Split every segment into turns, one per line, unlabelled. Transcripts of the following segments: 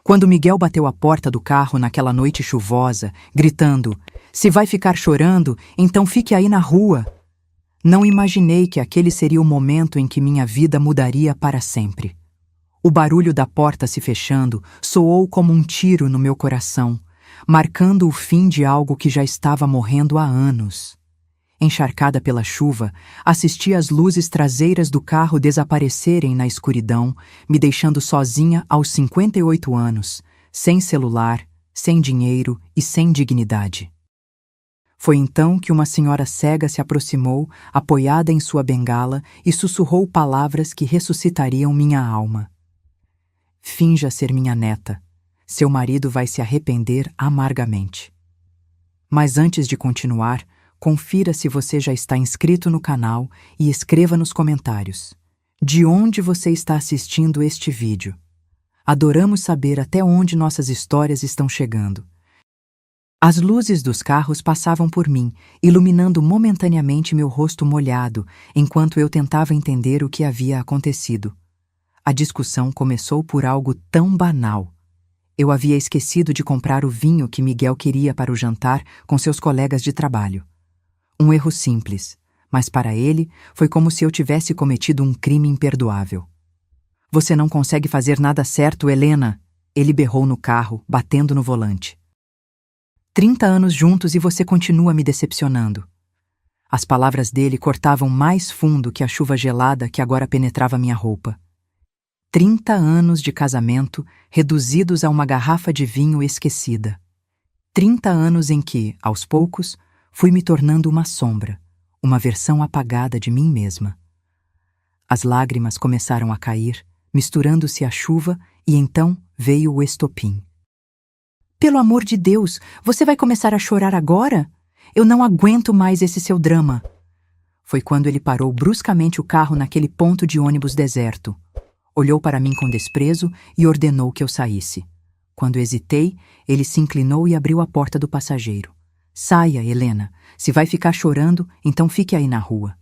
Quando Miguel bateu à porta do carro naquela noite chuvosa, gritando: "Se vai ficar chorando, então fique aí na rua", não imaginei que aquele seria o momento em que minha vida mudaria para sempre. O barulho da porta se fechando soou como um tiro no meu coração, marcando o fim de algo que já estava morrendo há anos. Encharcada pela chuva, assisti as luzes traseiras do carro desaparecerem na escuridão, me deixando sozinha aos 58 anos, sem celular, sem dinheiro e sem dignidade. Foi então que uma senhora cega se aproximou, apoiada em sua bengala, e sussurrou palavras que ressuscitariam minha alma. "Finja ser minha neta. Seu marido vai se arrepender amargamente." Mas antes de continuar, confira se você já está inscrito no canal e escreva nos comentários: de onde você está assistindo este vídeo? Adoramos saber até onde nossas histórias estão chegando. As luzes dos carros passavam por mim, iluminando momentaneamente meu rosto molhado, enquanto eu tentava entender o que havia acontecido. A discussão começou por algo tão banal. Eu havia esquecido de comprar o vinho que Miguel queria para o jantar com seus colegas de trabalho. Um erro simples, mas para ele foi como se eu tivesse cometido um crime imperdoável. "Você não consegue fazer nada certo, Helena", ele berrou no carro, batendo no volante. 30 anos juntos e você continua me decepcionando." As palavras dele cortavam mais fundo que a chuva gelada que agora penetrava minha roupa. 30 anos de casamento reduzidos a uma garrafa de vinho esquecida. 30 anos em que, aos poucos, fui me tornando uma sombra, uma versão apagada de mim mesma. As lágrimas começaram a cair, misturando-se à chuva, e então veio o estopim. "Pelo amor de Deus, você vai começar a chorar agora? Eu não aguento mais esse seu drama." Foi quando ele parou bruscamente o carro naquele ponto de ônibus deserto. Olhou para mim com desprezo e ordenou que eu saísse. Quando hesitei, ele se inclinou e abriu a porta do passageiro. "Saia, Helena. Se vai ficar chorando, então fique aí na rua."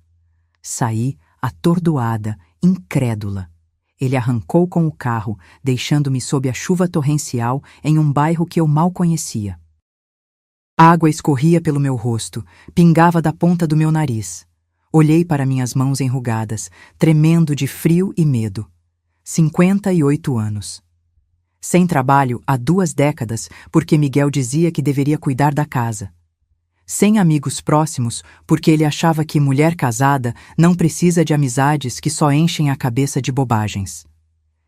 Saí, atordoada, incrédula. Ele arrancou com o carro, deixando-me sob a chuva torrencial em um bairro que eu mal conhecia. A água escorria pelo meu rosto, pingava da ponta do meu nariz. Olhei para minhas mãos enrugadas, tremendo de frio e medo. 58 anos. Sem trabalho há 2 décadas, porque Miguel dizia que deveria cuidar da casa. Sem amigos próximos, porque ele achava que mulher casada não precisa de amizades que só enchem a cabeça de bobagens.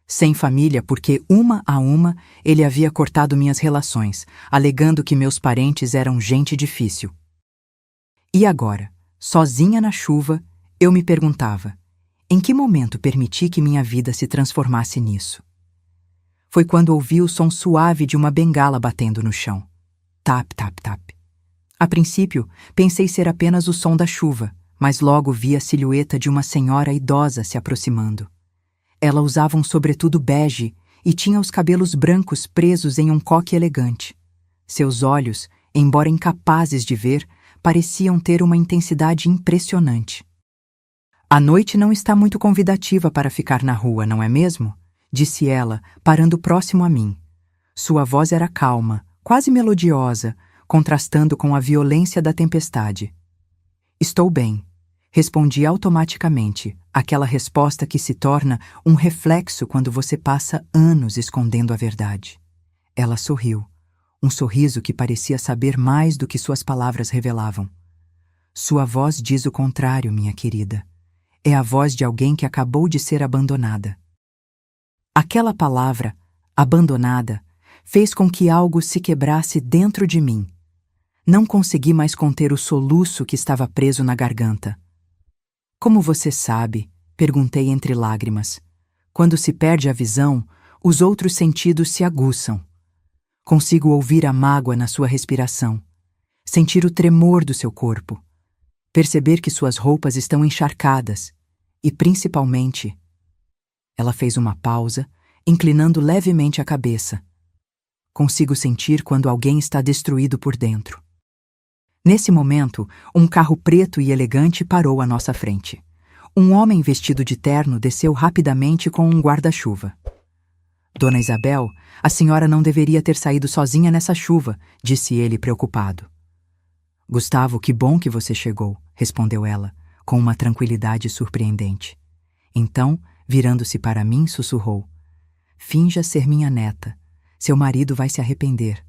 Sem família, porque, uma a uma, ele havia cortado minhas relações, alegando que meus parentes eram gente difícil. E agora, sozinha na chuva, eu me perguntava: em que momento permiti que minha vida se transformasse nisso? Foi quando ouvi o som suave de uma bengala batendo no chão. Tap, tap, tap. A princípio, pensei ser apenas o som da chuva, mas logo vi a silhueta de uma senhora idosa se aproximando. Ela usava um sobretudo bege e tinha os cabelos brancos presos em um coque elegante. Seus olhos, embora incapazes de ver, pareciam ter uma intensidade impressionante. "A noite não está muito convidativa para ficar na rua, não é mesmo?" disse ela, parando próximo a mim. Sua voz era calma, quase melodiosa, contrastando com a violência da tempestade. "Estou bem", respondi automaticamente, aquela resposta que se torna um reflexo quando você passa anos escondendo a verdade. Ela sorriu, um sorriso que parecia saber mais do que suas palavras revelavam. "Sua voz diz o contrário, minha querida. É a voz de alguém que acabou de ser abandonada." Aquela palavra, abandonada, fez com que algo se quebrasse dentro de mim. Não consegui mais conter o soluço que estava preso na garganta. "Como você sabe?" perguntei entre lágrimas. "Quando se perde a visão, os outros sentidos se aguçam. Consigo ouvir a mágoa na sua respiração, sentir o tremor do seu corpo, perceber que suas roupas estão encharcadas e, principalmente..." Ela fez uma pausa, inclinando levemente a cabeça. "Consigo sentir quando alguém está destruído por dentro." Nesse momento, um carro preto e elegante parou à nossa frente. Um homem vestido de terno desceu rapidamente com um guarda-chuva. Dona Isabel, a senhora não deveria ter saído sozinha nessa chuva, disse ele preocupado. Gustavo, que bom que você chegou, respondeu ela, com uma tranquilidade surpreendente. Então, virando-se para mim, sussurrou: finja ser minha neta. Seu marido vai se arrepender.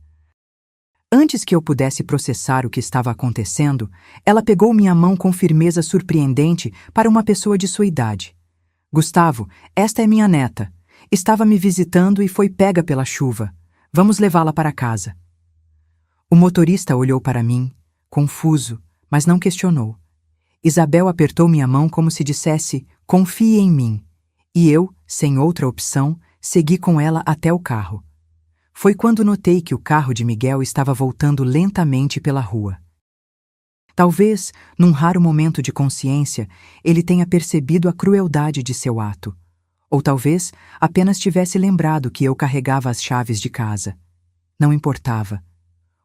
Antes que eu pudesse processar o que estava acontecendo, ela pegou minha mão com firmeza surpreendente para uma pessoa de sua idade. Gustavo, esta é minha neta. Estava me visitando e foi pega pela chuva. Vamos levá-la para casa. O motorista olhou para mim, confuso, mas não questionou. Isabel apertou minha mão como se dissesse: confie em mim. E eu, sem outra opção, segui com ela até o carro. Foi quando notei que o carro de Miguel estava voltando lentamente pela rua. Talvez, num raro momento de consciência, ele tenha percebido a crueldade de seu ato. Ou talvez apenas tivesse lembrado que eu carregava as chaves de casa. Não importava.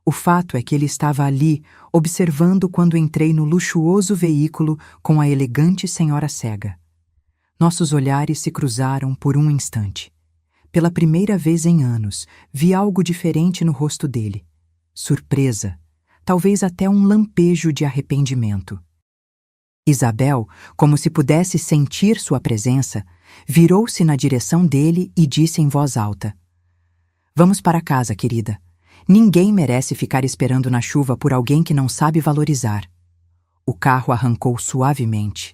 O fato é que ele estava ali, observando quando entrei no luxuoso veículo com a elegante senhora cega. Nossos olhares se cruzaram por um instante. Pela primeira vez em anos, vi algo diferente no rosto dele. Surpresa, talvez até um lampejo de arrependimento. Isabel, como se pudesse sentir sua presença, virou-se na direção dele e disse em voz alta: vamos para casa, querida. Ninguém merece ficar esperando na chuva por alguém que não sabe valorizar. O carro arrancou suavemente.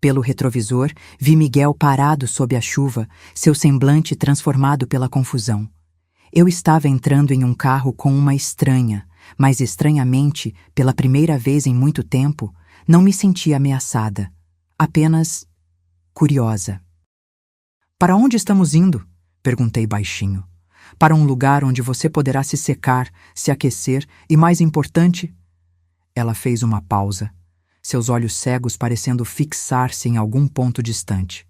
Pelo retrovisor, vi Miguel parado sob a chuva, seu semblante transformado pela confusão. Eu estava entrando em um carro com uma estranha, mas estranhamente, pela primeira vez em muito tempo, não me senti ameaçada, apenas curiosa. Para onde estamos indo? Perguntei baixinho. Para um lugar onde você poderá se secar, se aquecer e, mais importante... Ela fez uma pausa, seus olhos cegos parecendo fixar-se em algum ponto distante.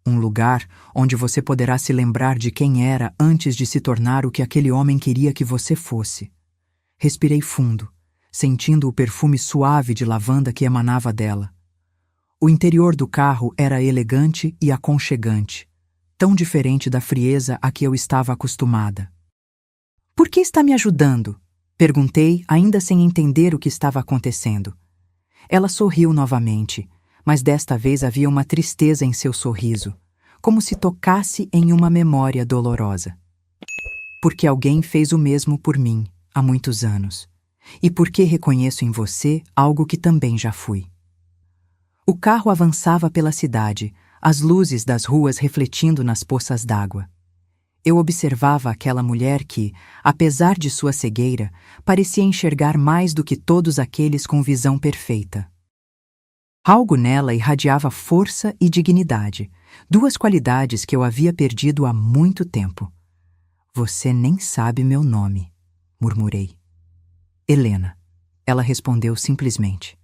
Um lugar onde você poderá se lembrar de quem era antes de se tornar o que aquele homem queria que você fosse. Respirei fundo, sentindo o perfume suave de lavanda que emanava dela. O interior do carro era elegante e aconchegante, tão diferente da frieza a que eu estava acostumada. Por que está me ajudando? Perguntei, ainda sem entender o que estava acontecendo. Ela sorriu novamente, mas desta vez havia uma tristeza em seu sorriso, como se tocasse em uma memória dolorosa. Porque alguém fez o mesmo por mim, há muitos anos, e porque reconheço em você algo que também já fui. O carro avançava pela cidade, as luzes das ruas refletindo nas poças d'água. Eu observava aquela mulher que, apesar de sua cegueira, parecia enxergar mais do que todos aqueles com visão perfeita. Algo nela irradiava força e dignidade, duas qualidades que eu havia perdido há muito tempo. Você nem sabe meu nome, murmurei. Helena, ela respondeu simplesmente.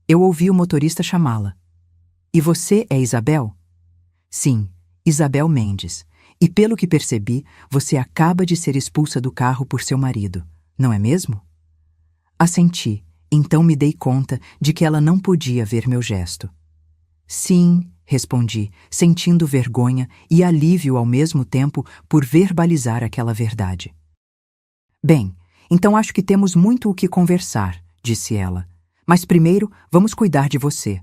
Eu ouvi o motorista chamá-la. E você é Isabel? Sim, Isabel Mendes. E pelo que percebi, você acaba de ser expulsa do carro por seu marido, não é mesmo? Assenti, então me dei conta de que ela não podia ver meu gesto. Sim, respondi, sentindo vergonha e alívio ao mesmo tempo por verbalizar aquela verdade. Bem, então acho que temos muito o que conversar, disse ela. Mas primeiro vamos cuidar de você.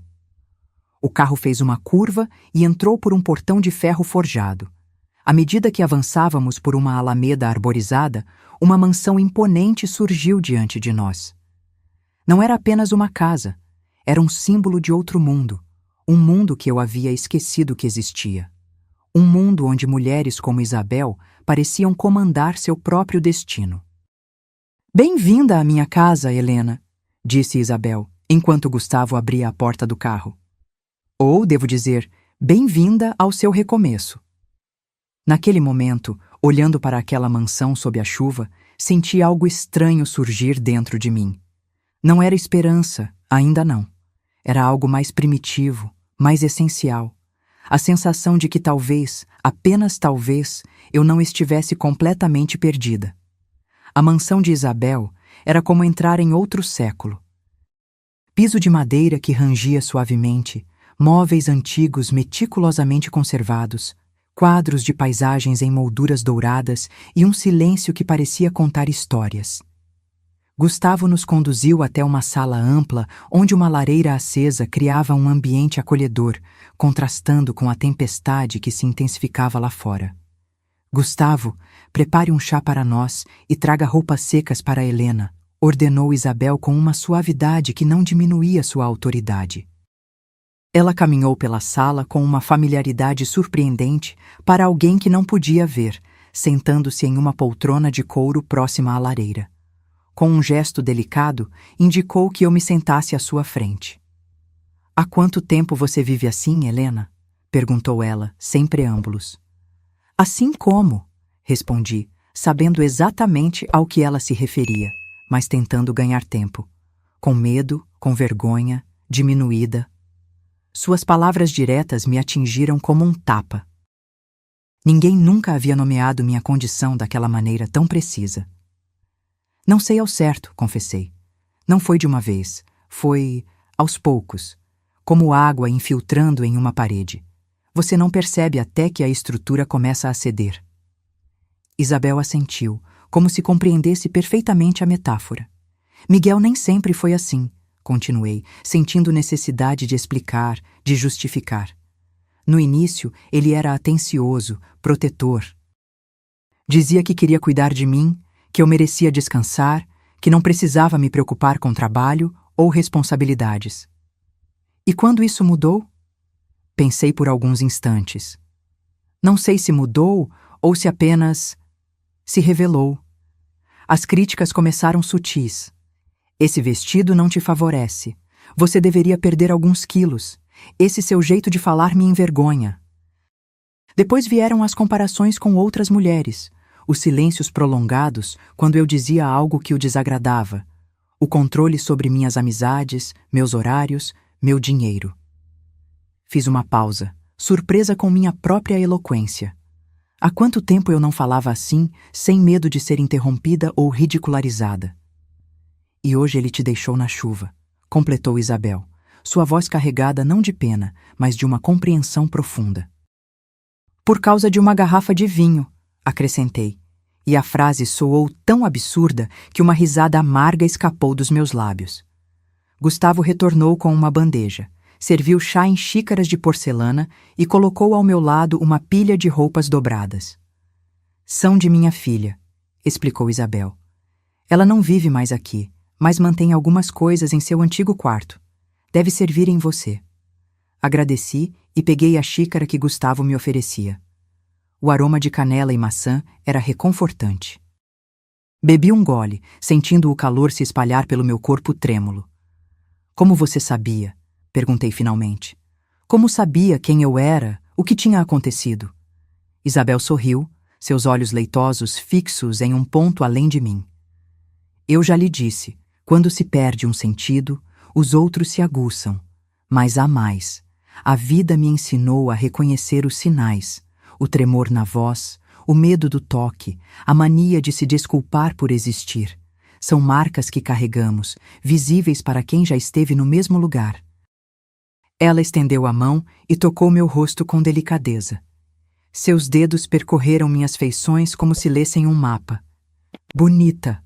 O carro fez uma curva e entrou por um portão de ferro forjado. À medida que avançávamos por uma alameda arborizada, uma mansão imponente surgiu diante de nós. Não era apenas uma casa, era um símbolo de outro mundo, um mundo que eu havia esquecido que existia. Um mundo onde mulheres como Isabel pareciam comandar seu próprio destino. Bem-vinda à minha casa, Helena, disse Isabel, enquanto Gustavo abria a porta do carro. Ou, devo dizer, bem-vinda ao seu recomeço. Naquele momento, olhando para aquela mansão sob a chuva, senti algo estranho surgir dentro de mim. Não era esperança, ainda não. Era algo mais primitivo, mais essencial. A sensação de que talvez, apenas talvez, eu não estivesse completamente perdida. A mansão de Isabel era como entrar em outro século. Piso de madeira que rangia suavemente, móveis antigos meticulosamente conservados, quadros de paisagens em molduras douradas e um silêncio que parecia contar histórias. Gustavo nos conduziu até uma sala ampla onde uma lareira acesa criava um ambiente acolhedor, contrastando com a tempestade que se intensificava lá fora. Gustavo, prepare um chá para nós e traga roupas secas para Helena, ordenou Isabel com uma suavidade que não diminuía sua autoridade. Ela caminhou pela sala com uma familiaridade surpreendente para alguém que não podia ver, sentando-se em uma poltrona de couro próxima à lareira. Com um gesto delicado, indicou que eu me sentasse à sua frente. Há quanto tempo você vive assim, Helena? Perguntou ela, sem preâmbulos. Assim como, respondi, sabendo exatamente ao que ela se referia, mas tentando ganhar tempo. Com medo, com vergonha, diminuída. Suas palavras diretas me atingiram como um tapa. Ninguém nunca havia nomeado minha condição daquela maneira tão precisa. Não sei ao certo, confessei. Não foi de uma vez, foi aos poucos, como água infiltrando em uma parede. Você não percebe até que a estrutura começa a ceder. Isabel assentiu, como se compreendesse perfeitamente a metáfora. Miguel nem sempre foi assim, continuei, sentindo necessidade de explicar, de justificar. No início, ele era atencioso, protetor. Dizia que queria cuidar de mim, que eu merecia descansar, que não precisava me preocupar com trabalho ou responsabilidades. E quando isso mudou? Pensei por alguns instantes. Não sei se mudou ou se apenas se revelou. As críticas começaram sutis. Esse vestido não te favorece. Você deveria perder alguns quilos. Esse seu jeito de falar me envergonha. Depois vieram as comparações com outras mulheres, os silêncios prolongados quando eu dizia algo que o desagradava, o controle sobre minhas amizades, meus horários, meu dinheiro. Fiz uma pausa, surpresa com minha própria eloquência. Há quanto tempo eu não falava assim, sem medo de ser interrompida ou ridicularizada? E hoje ele te deixou na chuva, completou Isabel, sua voz carregada não de pena, mas de uma compreensão profunda. Por causa de uma garrafa de vinho, acrescentei, e a frase soou tão absurda que uma risada amarga escapou dos meus lábios. Gustavo retornou com uma bandeja, serviu chá em xícaras de porcelana e colocou ao meu lado uma pilha de roupas dobradas. São de minha filha, explicou Isabel. Ela não vive mais aqui, mas mantém algumas coisas em seu antigo quarto. Deve servir em você. Agradeci e peguei a xícara que Gustavo me oferecia. O aroma de canela e maçã era reconfortante. Bebi um gole, sentindo o calor se espalhar pelo meu corpo trêmulo. Como você sabia? Perguntei finalmente. Como sabia quem eu era, o que tinha acontecido? Isabel sorriu, seus olhos leitosos fixos em um ponto além de mim. Eu já lhe disse, quando se perde um sentido, os outros se aguçam. Mas há mais. A vida me ensinou a reconhecer os sinais, o tremor na voz, o medo do toque, a mania de se desculpar por existir. São marcas que carregamos, visíveis para quem já esteve no mesmo lugar. Ela estendeu a mão e tocou meu rosto com delicadeza. Seus dedos percorreram minhas feições como se lessem um mapa. Bonita,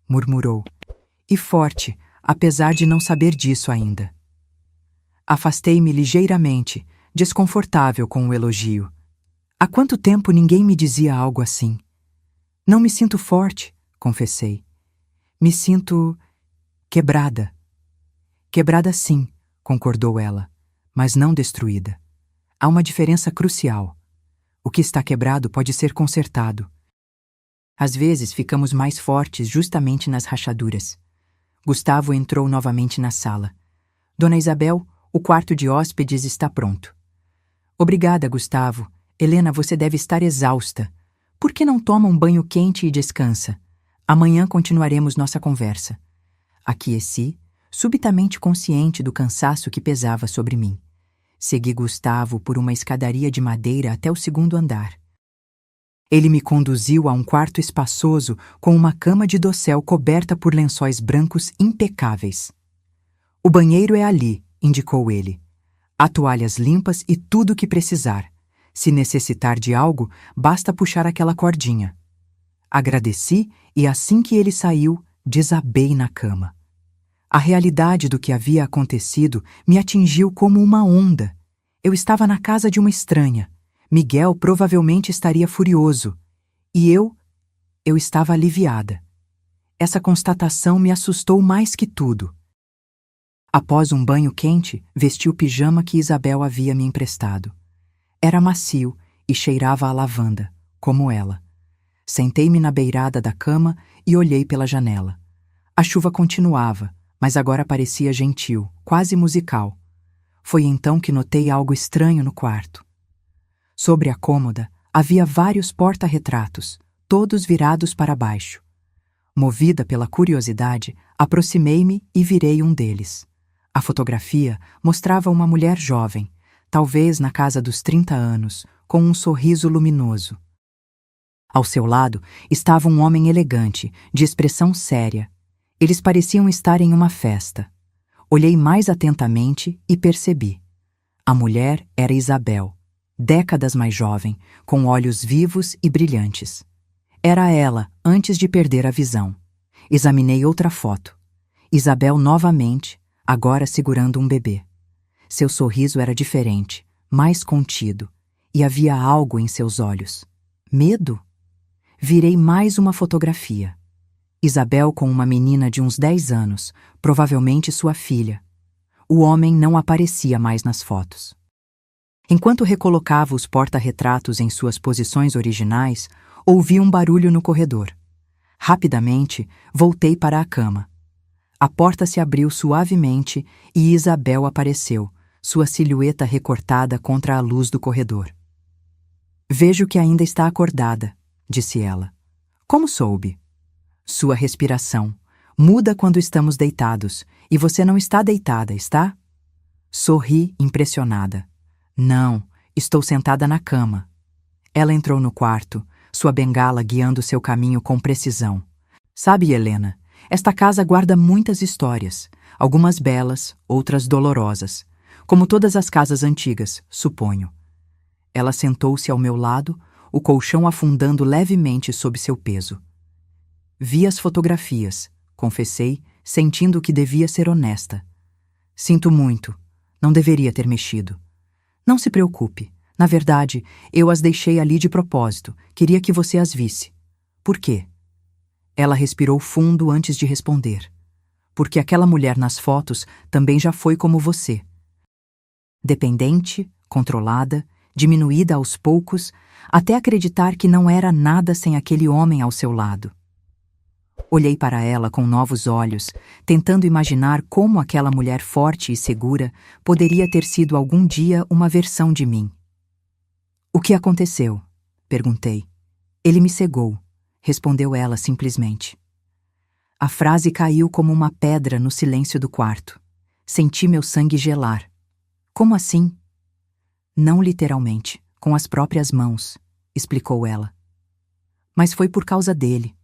murmurou, e forte, apesar de não saber disso ainda. Afastei-me ligeiramente, desconfortável com o elogio. Há quanto tempo ninguém me dizia algo assim? Não me sinto forte, confessei. Me sinto quebrada. Quebrada sim, concordou ela, mas não destruída. Há uma diferença crucial. O que está quebrado pode ser consertado. Às vezes ficamos mais fortes justamente nas rachaduras. Gustavo entrou novamente na sala. Dona Isabel, o quarto de hóspedes está pronto. Obrigada, Gustavo. Helena, você deve estar exausta. Por que não toma um banho quente e descansa? Amanhã continuaremos nossa conversa. Aqueci, subitamente consciente do cansaço que pesava sobre mim. Segui Gustavo por uma escadaria de madeira até o segundo andar. Ele me conduziu a um quarto espaçoso com uma cama de dossel coberta por lençóis brancos impecáveis. O banheiro é ali, indicou ele. Há toalhas limpas e tudo o que precisar. Se necessitar de algo, basta puxar aquela cordinha. Agradeci e assim que ele saiu, desabei na cama. A realidade do que havia acontecido me atingiu como uma onda. Eu estava na casa de uma estranha. Miguel provavelmente estaria furioso. E eu estava aliviada. Essa constatação me assustou mais que tudo. Após um banho quente, vesti o pijama que Isabel havia me emprestado. Era macio e cheirava a lavanda, como ela. Sentei-me na beirada da cama e olhei pela janela. A chuva continuava, mas agora parecia gentil, quase musical. Foi então que notei algo estranho no quarto. Sobre a cômoda havia vários porta-retratos, todos virados para baixo. Movida pela curiosidade, aproximei-me e virei um deles. A fotografia mostrava uma mulher jovem, talvez na casa dos 30 anos, com um sorriso luminoso. Ao seu lado estava um homem elegante, de expressão séria. Eles pareciam estar em uma festa. Olhei mais atentamente e percebi. A mulher era Isabel, décadas mais jovem, com olhos vivos e brilhantes. Era ela antes de perder a visão. Examinei outra foto. Isabel novamente, agora segurando um bebê. Seu sorriso era diferente, mais contido, e havia algo em seus olhos. Medo? Virei mais uma fotografia. Isabel com uma menina de uns 10 anos, provavelmente sua filha. O homem não aparecia mais nas fotos. Enquanto recolocava os porta-retratos em suas posições originais, ouvi um barulho no corredor. Rapidamente, voltei para a cama. A porta se abriu suavemente e Isabel apareceu, sua silhueta recortada contra a luz do corredor. "Vejo que ainda está acordada", disse ela. "Como soube?" "Sua respiração. Muda quando estamos deitados, e você não está deitada, está?" Sorri, impressionada. "Não, estou sentada na cama." Ela entrou no quarto, sua bengala guiando seu caminho com precisão. "Sabe, Helena, esta casa guarda muitas histórias, algumas belas, outras dolorosas, como todas as casas antigas, suponho." Ela sentou-se ao meu lado, o colchão afundando levemente sob seu peso. "Vi as fotografias", confessei, sentindo que devia ser honesta. "Sinto muito. Não deveria ter mexido." "Não se preocupe. Na verdade, eu as deixei ali de propósito. Queria que você as visse." "Por quê?" Ela respirou fundo antes de responder. "Porque aquela mulher nas fotos também já foi como você. Dependente, controlada, diminuída aos poucos, até acreditar que não era nada sem aquele homem ao seu lado." Olhei para ela com novos olhos, tentando imaginar como aquela mulher forte e segura poderia ter sido algum dia uma versão de mim. "O que aconteceu?" perguntei. "Ele me cegou", respondeu ela simplesmente. A frase caiu como uma pedra no silêncio do quarto. Senti meu sangue gelar. "Como assim?" "Não literalmente, com as próprias mãos", explicou ela. "Mas foi por causa dele.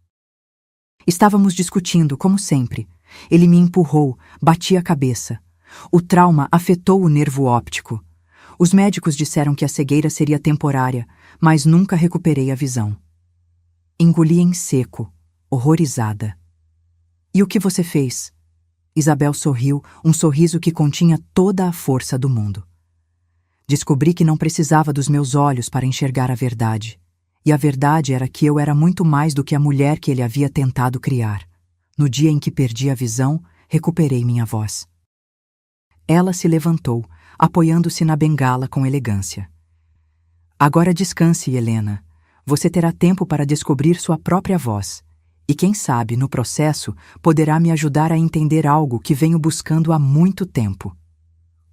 Estávamos discutindo, como sempre. Ele me empurrou, bati a cabeça. O trauma afetou o nervo óptico. Os médicos disseram que a cegueira seria temporária, mas nunca recuperei a visão." Engoli em seco, horrorizada. "E o que você fez?" Isabel sorriu, um sorriso que continha toda a força do mundo. "Descobri que não precisava dos meus olhos para enxergar a verdade. E a verdade era que eu era muito mais do que a mulher que ele havia tentado criar. No dia em que perdi a visão, recuperei minha voz." Ela se levantou, apoiando-se na bengala com elegância. "Agora descanse, Helena. Você terá tempo para descobrir sua própria voz. E quem sabe, no processo, poderá me ajudar a entender algo que venho buscando há muito tempo."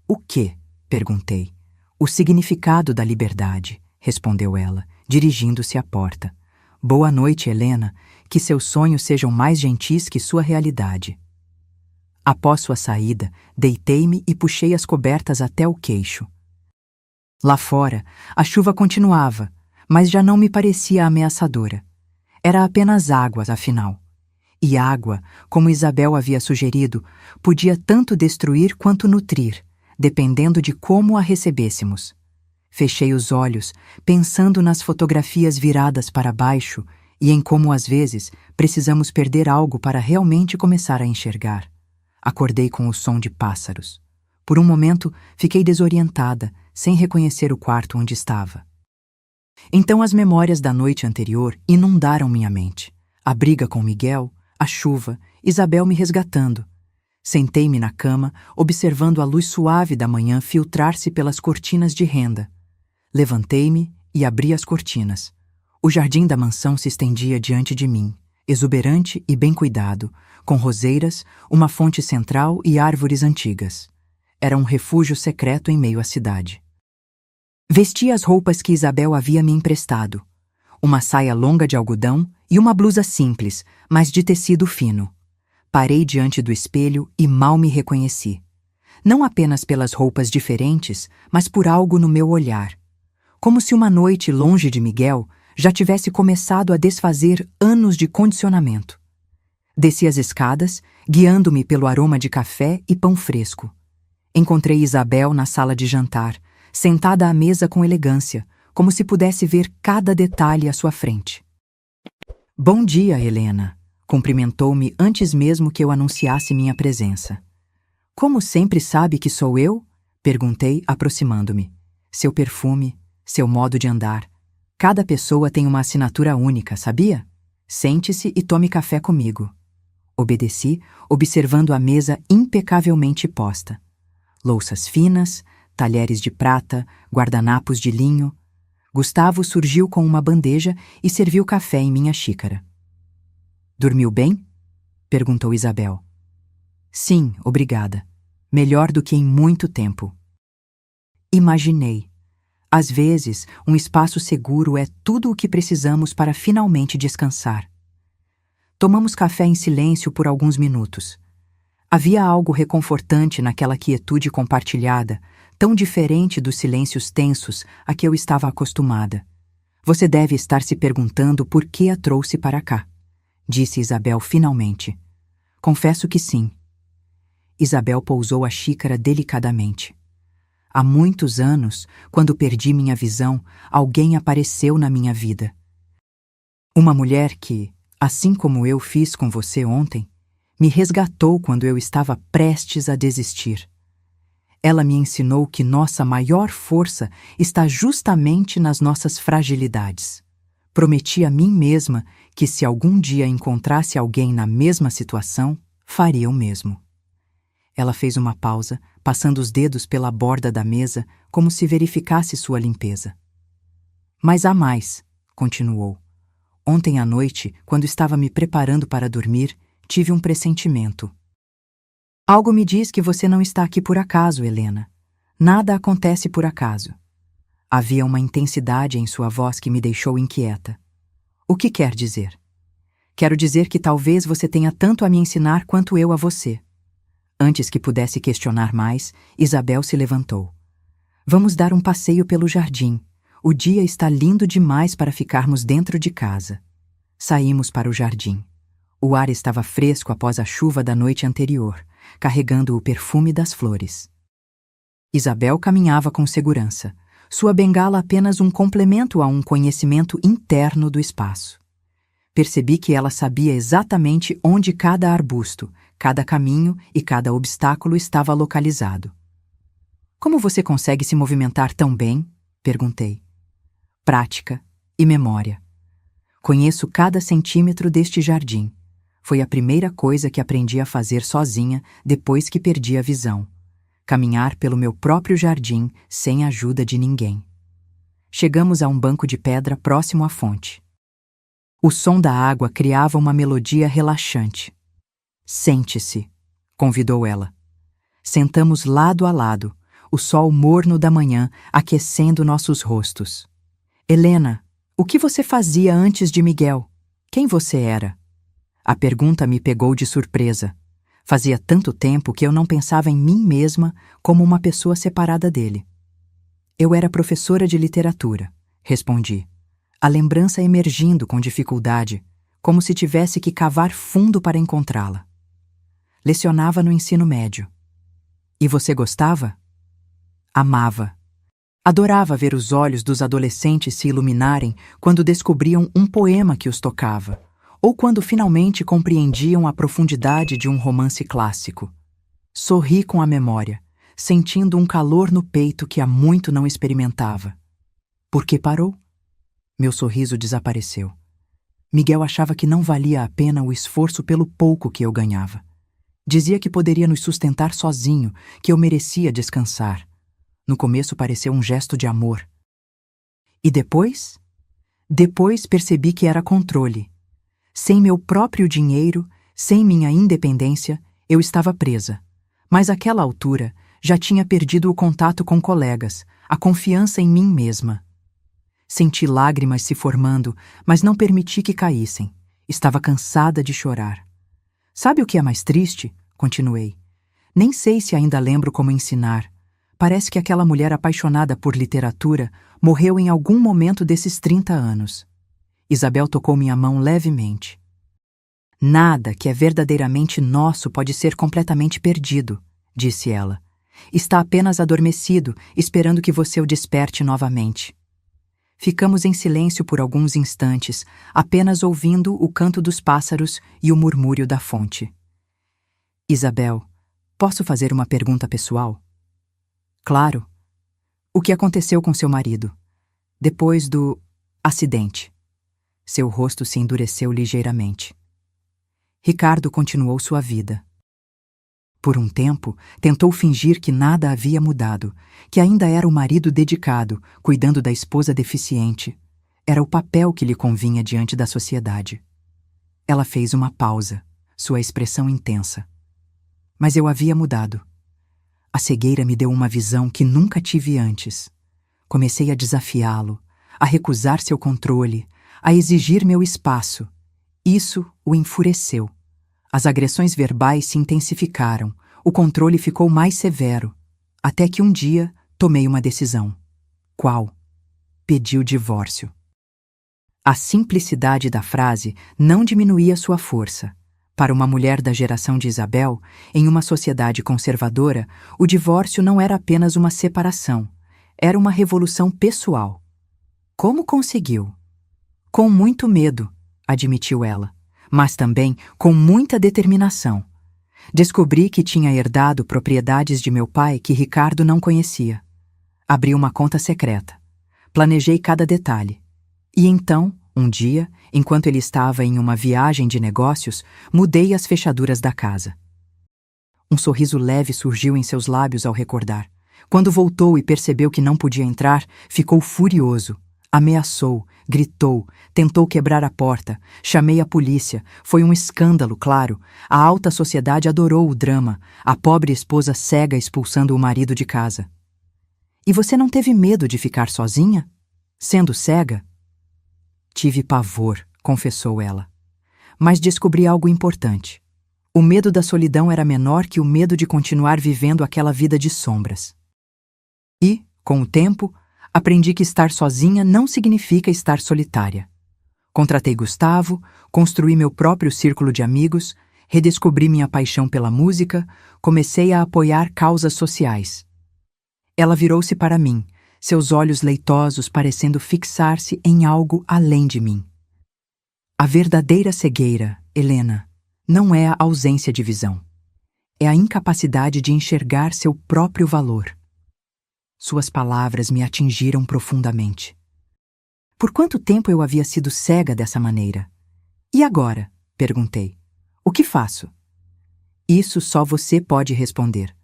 "O quê?" perguntei. "O significado da liberdade", respondeu ela, dirigindo-se à porta. "Boa noite, Helena. Que seus sonhos sejam mais gentis que sua realidade." Após sua saída, deitei-me e puxei as cobertas até o queixo. Lá fora, a chuva continuava, mas já não me parecia ameaçadora. Era apenas água, afinal. E água, como Isabel havia sugerido, podia tanto destruir quanto nutrir, dependendo de como a recebêssemos. Fechei os olhos, pensando nas fotografias viradas para baixo e em como às vezes precisamos perder algo para realmente começar a enxergar. Acordei com o som de pássaros. Por um momento, fiquei desorientada, sem reconhecer o quarto onde estava. Então as memórias da noite anterior inundaram minha mente. A briga com Miguel, a chuva, Isabel me resgatando. Sentei-me na cama, observando a luz suave da manhã filtrar-se pelas cortinas de renda. Levantei-me e abri as cortinas. O jardim da mansão se estendia diante de mim, exuberante e bem cuidado, com roseiras, uma fonte central e árvores antigas. Era um refúgio secreto em meio à cidade. Vesti as roupas que Isabel havia me emprestado. Uma saia longa de algodão e uma blusa simples, mas de tecido fino. Parei diante do espelho e mal me reconheci. Não apenas pelas roupas diferentes, mas por algo no meu olhar. Como se uma noite longe de Miguel já tivesse começado a desfazer anos de condicionamento. Desci as escadas, guiando-me pelo aroma de café e pão fresco. Encontrei Isabel na sala de jantar, sentada à mesa com elegância, como se pudesse ver cada detalhe à sua frente. Bom dia, Helena, cumprimentou-me antes mesmo que eu anunciasse minha presença. Como sempre sabe que sou eu? Perguntei, aproximando-me. Seu perfume, seu modo de andar. Cada pessoa tem uma assinatura única, sabia? Sente-se e tome café comigo. Obedeci, observando a mesa impecavelmente posta. Louças finas, talheres de prata, guardanapos de linho. Gustavo surgiu com uma bandeja e serviu café em minha xícara. Dormiu bem? Perguntou Isabel. Sim, obrigada. Melhor do que em muito tempo. Imaginei. Às vezes, um espaço seguro é tudo o que precisamos para finalmente descansar. Tomamos café em silêncio por alguns minutos. Havia algo reconfortante naquela quietude compartilhada, tão diferente dos silêncios tensos a que eu estava acostumada. Você deve estar se perguntando por que a trouxe para cá, disse Isabel finalmente. Confesso que sim. Isabel pousou a xícara delicadamente. Há muitos anos, quando perdi minha visão, alguém apareceu na minha vida. Uma mulher que, assim como eu fiz com você ontem, me resgatou quando eu estava prestes a desistir. Ela me ensinou que nossa maior força está justamente nas nossas fragilidades. Prometi a mim mesma que se algum dia encontrasse alguém na mesma situação, faria o mesmo. Ela fez uma pausa, passando os dedos pela borda da mesa, como se verificasse sua limpeza. Mas há mais, continuou. Ontem à noite, quando estava me preparando para dormir, tive um pressentimento. Algo me diz que você não está aqui por acaso, Helena. Nada acontece por acaso. Havia uma intensidade em sua voz que me deixou inquieta. O que quer dizer? Quero dizer que talvez você tenha tanto a me ensinar quanto eu a você. Antes que pudesse questionar mais, Isabel se levantou. Vamos dar um passeio pelo jardim. O dia está lindo demais para ficarmos dentro de casa. Saímos para o jardim. O ar estava fresco após a chuva da noite anterior, carregando o perfume das flores. Isabel caminhava com segurança, sua bengala apenas um complemento a um conhecimento interno do espaço. Percebi que ela sabia exatamente onde cada arbusto, cada caminho e cada obstáculo estava localizado. Como você consegue se movimentar tão bem? Perguntei. Prática e memória. Conheço cada centímetro deste jardim. Foi a primeira coisa que aprendi a fazer sozinha depois que perdi a visão. Caminhar pelo meu próprio jardim sem a ajuda de ninguém. Chegamos a um banco de pedra próximo à fonte. O som da água criava uma melodia relaxante. Sente-se, convidou ela. Sentamos lado a lado, o sol morno da manhã aquecendo nossos rostos. Helena, o que você fazia antes de Miguel? Quem você era? A pergunta me pegou de surpresa. Fazia tanto tempo que eu não pensava em mim mesma como uma pessoa separada dele. Eu era professora de literatura, respondi, a lembrança emergindo com dificuldade, como se tivesse que cavar fundo para encontrá-la. Lecionava no ensino médio. E você gostava? Amava. Adorava ver os olhos dos adolescentes se iluminarem quando descobriam um poema que os tocava, ou quando finalmente compreendiam a profundidade de um romance clássico. Sorri com a memória, sentindo um calor no peito que há muito não experimentava. Por que parou? Meu sorriso desapareceu. Miguel achava que não valia a pena o esforço pelo pouco que eu ganhava. Dizia que poderia nos sustentar sozinho, que eu merecia descansar. No começo pareceu um gesto de amor. E depois? Depois percebi que era controle. Sem meu próprio dinheiro, sem minha independência, eu estava presa. Mas àquela altura, já tinha perdido o contato com colegas, a confiança em mim mesma. Senti lágrimas se formando, mas não permiti que caíssem. Estava cansada de chorar. Sabe o que é mais triste? Continuei. Nem sei se ainda lembro como ensinar. Parece que aquela mulher apaixonada por literatura morreu em algum momento desses 30 anos. Isabel tocou minha mão levemente. Nada que é verdadeiramente nosso pode ser completamente perdido, disse ela. Está apenas adormecido, esperando que você o desperte novamente. Ficamos em silêncio por alguns instantes, apenas ouvindo o canto dos pássaros e o murmúrio da fonte. Isabel, posso fazer uma pergunta pessoal? Claro. O que aconteceu com seu marido? Depois do acidente. Seu rosto se endureceu ligeiramente. Ricardo continuou sua vida. Por um tempo, tentou fingir que nada havia mudado, que ainda era o marido dedicado, cuidando da esposa deficiente. Era o papel que lhe convinha diante da sociedade. Ela fez uma pausa, sua expressão intensa. Mas eu havia mudado. A cegueira me deu uma visão que nunca tive antes. Comecei a desafiá-lo, a recusar seu controle, a exigir meu espaço. Isso o enfureceu. As agressões verbais se intensificaram, o controle ficou mais severo, até que um dia tomei uma decisão. Qual? Pedi o divórcio. A simplicidade da frase não diminuía sua força. Para uma mulher da geração de Isabel, em uma sociedade conservadora, o divórcio não era apenas uma separação, era uma revolução pessoal. Como conseguiu? Com muito medo, admitiu ela, mas também com muita determinação. Descobri que tinha herdado propriedades de meu pai que Ricardo não conhecia. Abri uma conta secreta. Planejei cada detalhe. E então, um dia, enquanto ele estava em uma viagem de negócios, mudei as fechaduras da casa. Um sorriso leve surgiu em seus lábios ao recordar. Quando voltou e percebeu que não podia entrar, ficou furioso. Ameaçou, gritou, tentou quebrar a porta. Chamei a polícia. Foi um escândalo, claro. A alta sociedade adorou o drama. A pobre esposa cega expulsando o marido de casa. E você não teve medo de ficar sozinha? Sendo cega? Tive pavor, confessou ela. Mas descobri algo importante. O medo da solidão era menor que o medo de continuar vivendo aquela vida de sombras. E, com o tempo, aprendi que estar sozinha não significa estar solitária. Contratei Gustavo, construí meu próprio círculo de amigos, redescobri minha paixão pela música, comecei a apoiar causas sociais. Ela virou-se para mim, seus olhos leitosos parecendo fixar-se em algo além de mim. A verdadeira cegueira, Helena, não é a ausência de visão. É a incapacidade de enxergar seu próprio valor. Suas palavras me atingiram profundamente. Por quanto tempo eu havia sido cega dessa maneira? E agora? Perguntei. O que faço? Isso só você pode responder.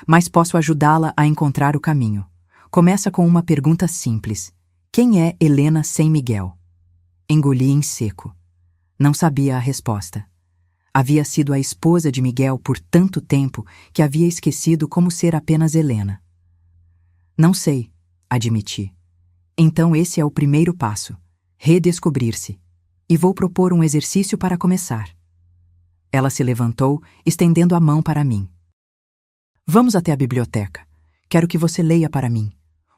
Mas posso ajudá-la a encontrar o caminho. Começa com uma pergunta simples. Quem é Helena sem Miguel? Engoli em seco. Não sabia a resposta. Havia sido a esposa de Miguel por tanto tempo que havia esquecido como ser apenas Helena. Não sei, admiti. Então esse é o primeiro passo. Redescobrir-se. E vou propor um exercício para começar. Ela se levantou, estendendo a mão para mim. Vamos até a biblioteca. Quero que você leia para mim.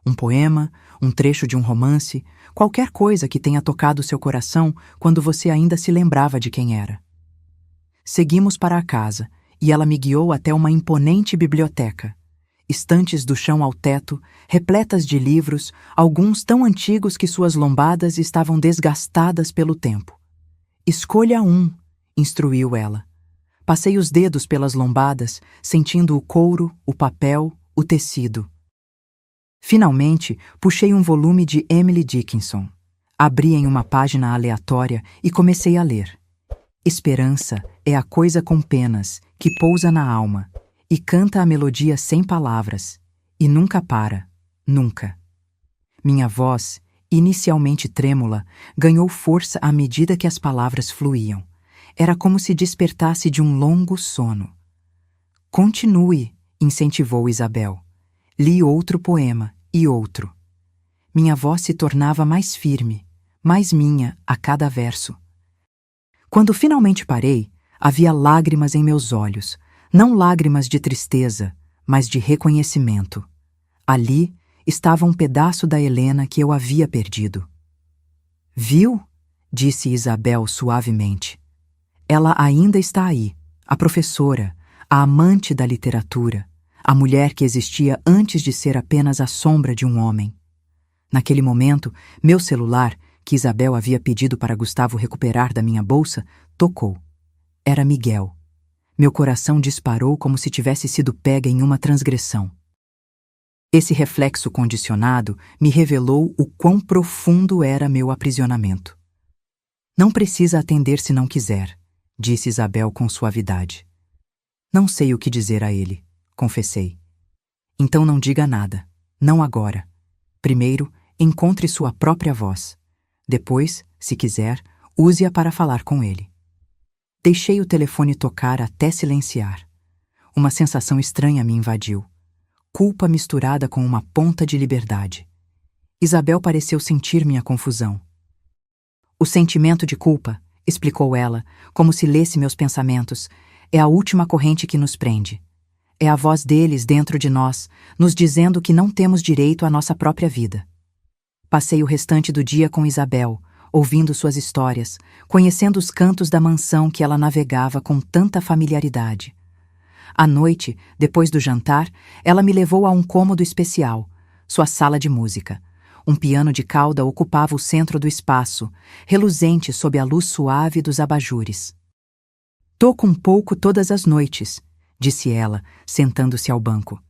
Um poema, um trecho de um romance, qualquer coisa que tenha tocado seu coração quando você ainda se lembrava de quem era. Seguimos para a casa, e ela me guiou até uma imponente biblioteca. estantes do chão ao teto, repletas de livros, alguns tão antigos que suas lombadas estavam desgastadas pelo tempo. Escolha um, instruiu ela. Passei os dedos pelas lombadas, sentindo o couro, o papel, o tecido. Finalmente, puxei um volume de Emily Dickinson. Abri em uma página aleatória e comecei a ler. Esperança é a coisa com penas, que pousa na alma, e canta a melodia sem palavras, e nunca para, nunca. Minha voz, inicialmente trêmula, ganhou força à medida que as palavras fluíam. Era como se despertasse de um longo sono. Continue, incentivou Isabel. Li outro poema e outro. Minha voz se tornava mais firme, mais minha a cada verso. Quando finalmente parei, havia lágrimas em meus olhos, não lágrimas de tristeza, mas de reconhecimento. Ali estava um pedaço da Helena que eu havia perdido. Viu? Disse Isabel suavemente. Ela ainda está aí, a professora, a amante da literatura, a mulher que existia antes de ser apenas a sombra de um homem. Naquele momento, meu celular, que Isabel havia pedido para Gustavo recuperar da minha bolsa, tocou. Era Miguel. Meu coração disparou como se tivesse sido pega em uma transgressão. Esse reflexo condicionado me revelou o quão profundo era meu aprisionamento. Não precisa atender se não quiser, disse Isabel com suavidade. Não sei o que dizer a ele, confessei. Então não diga nada, não agora. Primeiro, encontre sua própria voz. Depois, se quiser, use-a para falar com ele. Deixei o telefone tocar até silenciar. Uma sensação estranha me invadiu. Culpa misturada com uma ponta de liberdade. Isabel pareceu sentir minha confusão. O sentimento de culpa, explicou ela, como se lesse meus pensamentos, é a última corrente que nos prende. É a voz deles dentro de nós, nos dizendo que não temos direito à nossa própria vida. Passei o restante do dia com Isabel, ouvindo suas histórias, conhecendo os cantos da mansão que ela navegava com tanta familiaridade. À noite, depois do jantar, ela me levou a um cômodo especial, sua sala de música. Um piano de cauda ocupava o centro do espaço, reluzente sob a luz suave dos abajures. Toco um pouco todas as noites, disse ela, sentando-se ao banco.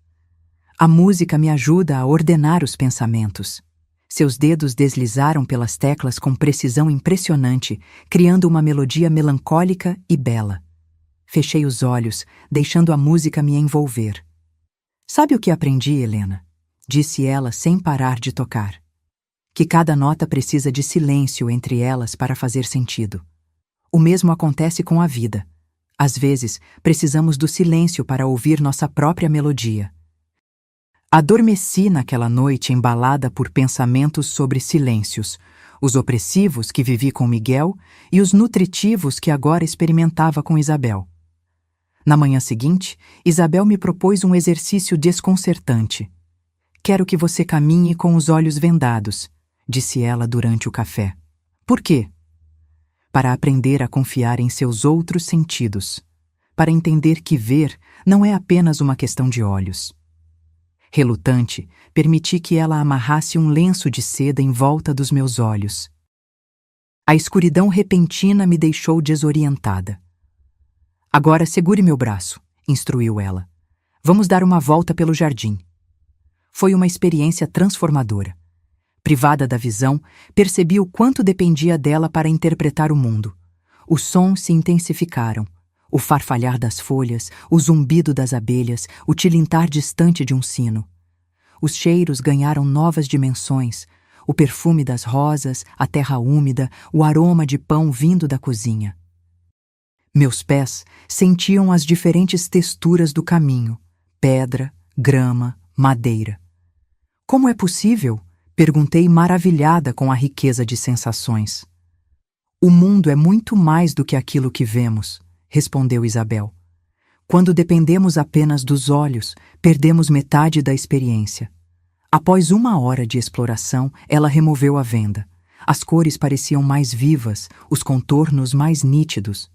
A música me ajuda a ordenar os pensamentos. Seus dedos deslizaram pelas teclas com precisão impressionante, criando uma melodia melancólica e bela. Fechei os olhos, deixando a música me envolver. Sabe o que aprendi, Helena? Disse ela sem parar de tocar. Que cada nota precisa de silêncio entre elas para fazer sentido. O mesmo acontece com a vida. Às vezes, precisamos do silêncio para ouvir nossa própria melodia. Adormeci naquela noite embalada por pensamentos sobre silêncios, os opressivos que vivi com Miguel e os nutritivos que agora experimentava com Isabel. Na manhã seguinte, Isabel me propôs um exercício desconcertante. Quero que você caminhe com os olhos vendados, disse ela durante o café. Por quê? Para aprender a confiar em seus outros sentidos, para entender que ver não é apenas uma questão de olhos. Relutante, permiti que ela amarrasse um lenço de seda em volta dos meus olhos. A escuridão repentina me deixou desorientada. Agora segure meu braço, instruiu ela. Vamos dar uma volta pelo jardim. Foi uma experiência transformadora. Privada da visão, percebi o quanto dependia dela para interpretar o mundo. Os sons se intensificaram. O farfalhar das folhas, o zumbido das abelhas, o tilintar distante de um sino. Os cheiros ganharam novas dimensões, o perfume das rosas, a terra úmida, o aroma de pão vindo da cozinha. Meus pés sentiam as diferentes texturas do caminho, pedra, grama, madeira. Como é possível? Perguntei maravilhada com a riqueza de sensações. O mundo é muito mais do que aquilo que vemos, respondeu Isabel. Quando dependemos apenas dos olhos, perdemos metade da experiência. Após 1 hora de exploração, ela removeu a venda. As cores pareciam mais vivas, os contornos mais nítidos.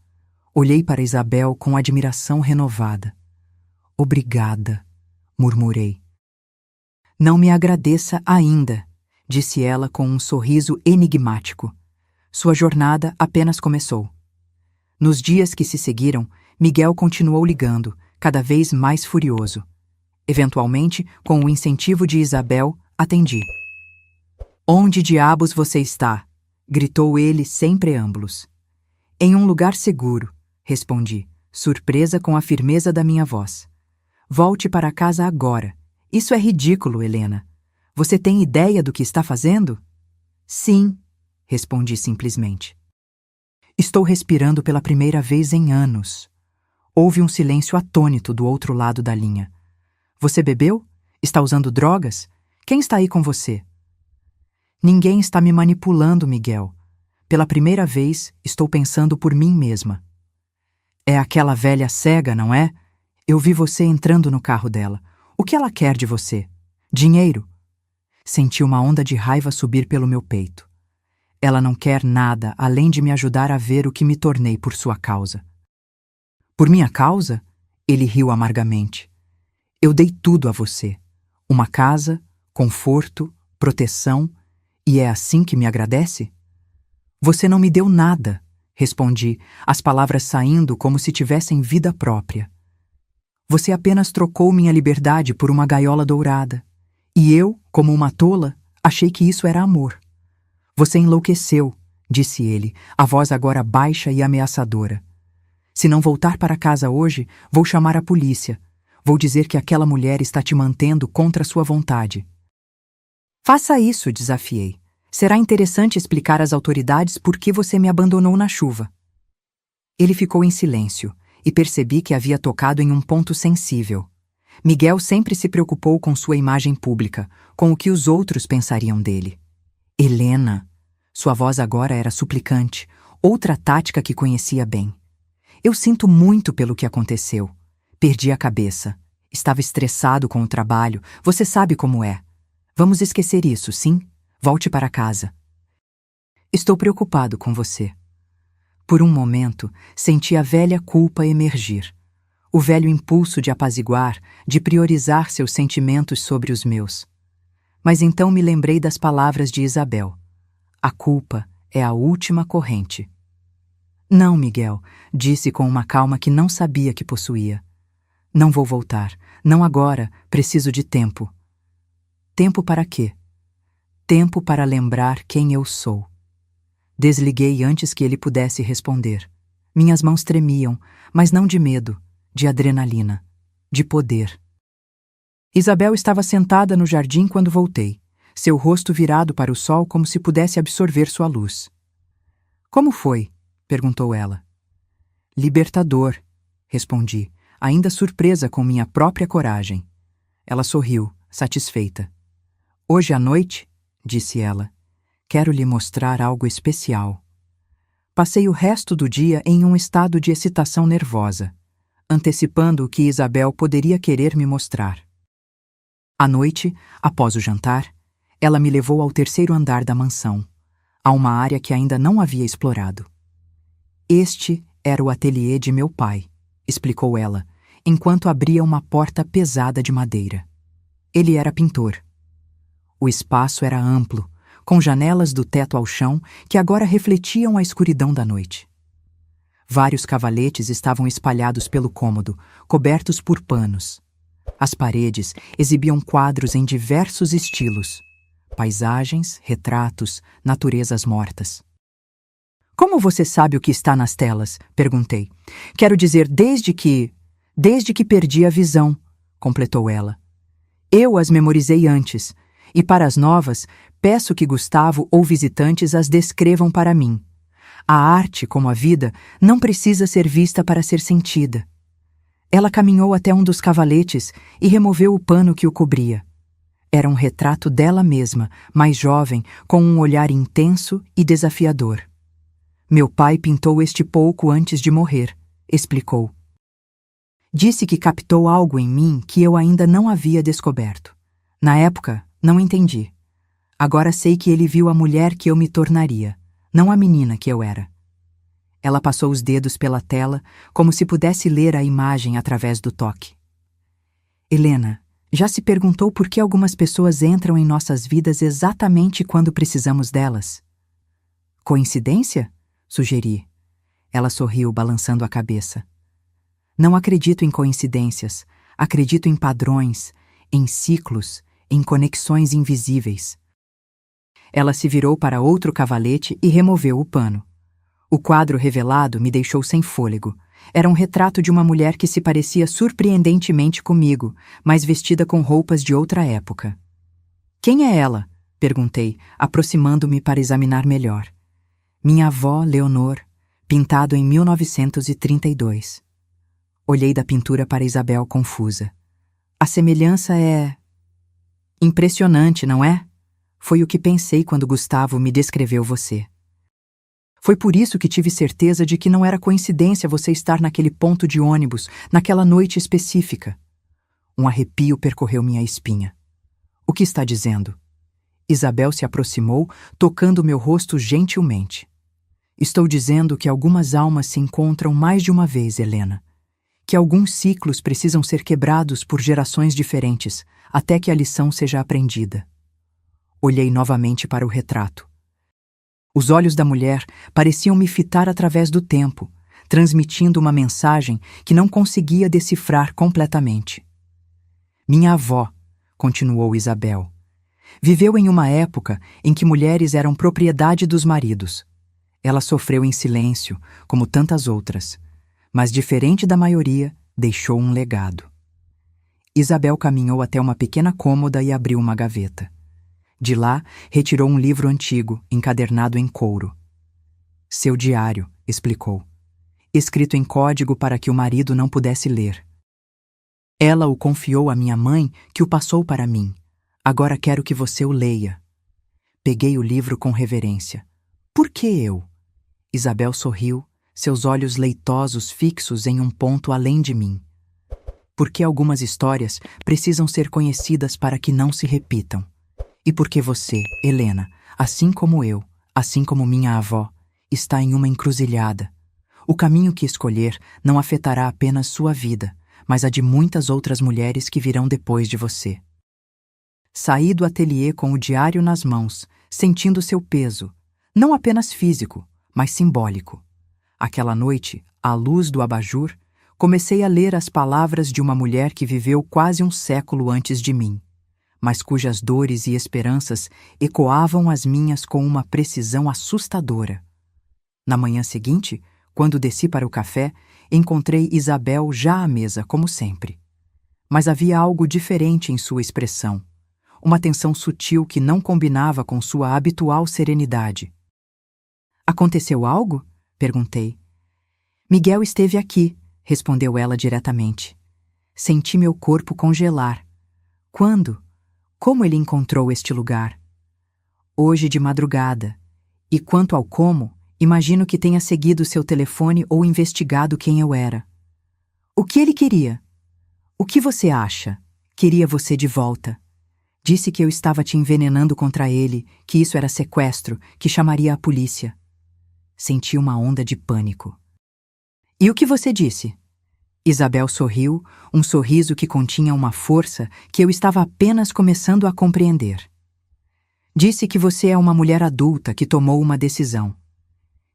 Olhei para Isabel com admiração renovada. Obrigada. murmurei. Não me agradeça ainda, disse ela com um sorriso enigmático. Sua jornada apenas começou. Nos dias que se seguiram, Miguel continuou ligando, cada vez mais furioso. Eventualmente, com o incentivo de Isabel, atendi. Onde diabos você está? Gritou ele sem preâmbulos. Em um lugar seguro, respondi, surpresa com a firmeza da minha voz. Volte para casa agora. Isso é ridículo, Helena. Você tem ideia do que está fazendo? Sim, respondi simplesmente. Estou respirando pela primeira vez em anos. Houve um silêncio atônito do outro lado da linha. Você bebeu? Está usando drogas? Quem está aí com você? Ninguém está me manipulando, Miguel. Pela primeira vez, estou pensando por mim mesma. É aquela velha cega, não é? Eu vi você entrando no carro dela. O que ela quer de você? Dinheiro? Senti uma onda de raiva subir pelo meu peito. Ela não quer nada além de me ajudar a ver o que me tornei por sua causa. Por minha causa? Ele riu amargamente. Eu dei tudo a você. Uma casa, conforto, proteção, e é assim que me agradece? Você não me deu nada, respondi, as palavras saindo como se tivessem vida própria. Você apenas trocou minha liberdade por uma gaiola dourada. E eu, como uma tola, achei que isso era amor. Você enlouqueceu, disse ele, a voz agora baixa e ameaçadora. Se não voltar para casa hoje, vou chamar a polícia. Vou dizer que aquela mulher está te mantendo contra sua vontade. Faça isso, desafiei. Será interessante explicar às autoridades por que você me abandonou na chuva. Ele ficou em silêncio, e percebi que havia tocado em um ponto sensível. Miguel sempre se preocupou com sua imagem pública, com o que os outros pensariam dele. Helena! Sua voz agora era suplicante, outra tática que conhecia bem. Eu sinto muito pelo que aconteceu. Perdi a cabeça. Estava estressado com o trabalho, você sabe como é. Vamos esquecer isso, sim? Volte para casa. Estou preocupado com você. Por um momento, senti a velha culpa emergir. O velho impulso de apaziguar, de priorizar seus sentimentos sobre os meus. Mas então me lembrei das palavras de Isabel. A culpa é a última corrente. Não, Miguel, disse com uma calma que não sabia que possuía. Não vou voltar. Não agora, preciso de tempo. Tempo para quê? Tempo para lembrar quem eu sou. Desliguei antes que ele pudesse responder. Minhas mãos tremiam, mas não de medo, de adrenalina, de poder. Isabel estava sentada no jardim quando voltei, seu rosto virado para o sol como se pudesse absorver sua luz. Como foi? Perguntou ela. Libertador, respondi, ainda surpresa com minha própria coragem. Ela sorriu, satisfeita. Hoje à noite, disse ela, quero lhe mostrar algo especial. Passei o resto do dia em um estado de excitação nervosa, antecipando o que Isabel poderia querer me mostrar. À noite, após o jantar, ela me levou ao terceiro andar da mansão, a uma área que ainda não havia explorado. Este era o ateliê de meu pai, explicou ela, enquanto abria uma porta pesada de madeira. Ele era pintor. O espaço era amplo, com janelas do teto ao chão que agora refletiam a escuridão da noite. Vários cavaletes estavam espalhados pelo cômodo, cobertos por panos. As paredes exibiam quadros em diversos estilos: paisagens, retratos, naturezas mortas. Como você sabe o que está nas telas? Perguntei. Quero dizer, desde que perdi a visão, completou ela. Eu as memorizei antes, e para as novas, peço que Gustavo ou visitantes as descrevam para mim. A arte, como a vida, não precisa ser vista para ser sentida. Ela caminhou até um dos cavaletes e removeu o pano que o cobria. Era um retrato dela mesma, mais jovem, com um olhar intenso e desafiador. Meu pai pintou este pouco antes de morrer, explicou. Disse que captou algo em mim que eu ainda não havia descoberto. Na época, não entendi. Agora sei que ele viu a mulher que eu me tornaria, não a menina que eu era. Ela passou os dedos pela tela, como se pudesse ler a imagem através do toque. Helena, Já se perguntou por que algumas pessoas entram em nossas vidas exatamente quando precisamos delas? Coincidência? Sugeri. Ela sorriu, balançando a cabeça. Não acredito em coincidências. Acredito em padrões, em ciclos, em conexões invisíveis. Ela se virou para outro cavalete e removeu o pano. O quadro revelado me deixou sem fôlego. Era um retrato de uma mulher que se parecia surpreendentemente comigo, mas vestida com roupas de outra época. Quem é ela? Perguntei, aproximando-me para examinar melhor. Minha avó, Leonor, pintado em 1932. Olhei da pintura para Isabel confusa. A semelhança é... impressionante, não é? Foi o que pensei quando Gustavo me descreveu você. Foi por isso que tive certeza de que não era coincidência você estar naquele ponto de ônibus, naquela noite específica. Um arrepio percorreu minha espinha. O que está dizendo? Isabel se aproximou, tocando meu rosto gentilmente. Estou dizendo que algumas almas se encontram mais de uma vez, Helena. Que alguns ciclos precisam ser quebrados por gerações diferentes, até que a lição seja aprendida. Olhei novamente para o retrato. Os olhos da mulher pareciam me fitar através do tempo, transmitindo uma mensagem que não conseguia decifrar completamente. Minha avó, continuou Isabel, viveu em uma época em que mulheres eram propriedade dos maridos. Ela sofreu em silêncio, como tantas outras, mas, diferente da maioria, deixou um legado. Isabel caminhou até uma pequena cômoda e abriu uma gaveta. De lá, retirou um livro antigo, encadernado em couro. Seu diário, explicou. Escrito em código para que o marido não pudesse ler. Ela o confiou à minha mãe, que o passou para mim. Agora quero que você o leia. Peguei o livro com reverência. Por que eu? Isabel sorriu, seus olhos leitosos fixos em um ponto além de mim. Porque algumas histórias precisam ser conhecidas para que não se repitam. E porque você, Helena, assim como eu, assim como minha avó, está em uma encruzilhada. O caminho que escolher não afetará apenas sua vida, mas a de muitas outras mulheres que virão depois de você. Saí do ateliê com o diário nas mãos, sentindo seu peso, não apenas físico, mas simbólico. Aquela noite, à luz do abajur, comecei a ler as palavras de uma mulher que viveu quase um século antes de mim, mas cujas dores e esperanças ecoavam as minhas com uma precisão assustadora. Na manhã seguinte, quando desci para o café, encontrei Isabel já à mesa, como sempre. Mas havia algo diferente em sua expressão, uma tensão sutil que não combinava com sua habitual serenidade. Aconteceu algo? Perguntei. Miguel esteve aqui, respondeu ela diretamente. Senti meu corpo congelar. Quando? Como ele encontrou este lugar? Hoje de madrugada. E quanto ao como, imagino que tenha seguido seu telefone ou investigado quem eu era. O que ele queria? O que você acha? Queria você de volta. Disse que eu estava te envenenando contra ele, que isso era sequestro, que chamaria a polícia. Senti uma onda de pânico. E o que você disse? Isabel sorriu, um sorriso que continha uma força que eu estava apenas começando a compreender. Disse que você é uma mulher adulta que tomou uma decisão.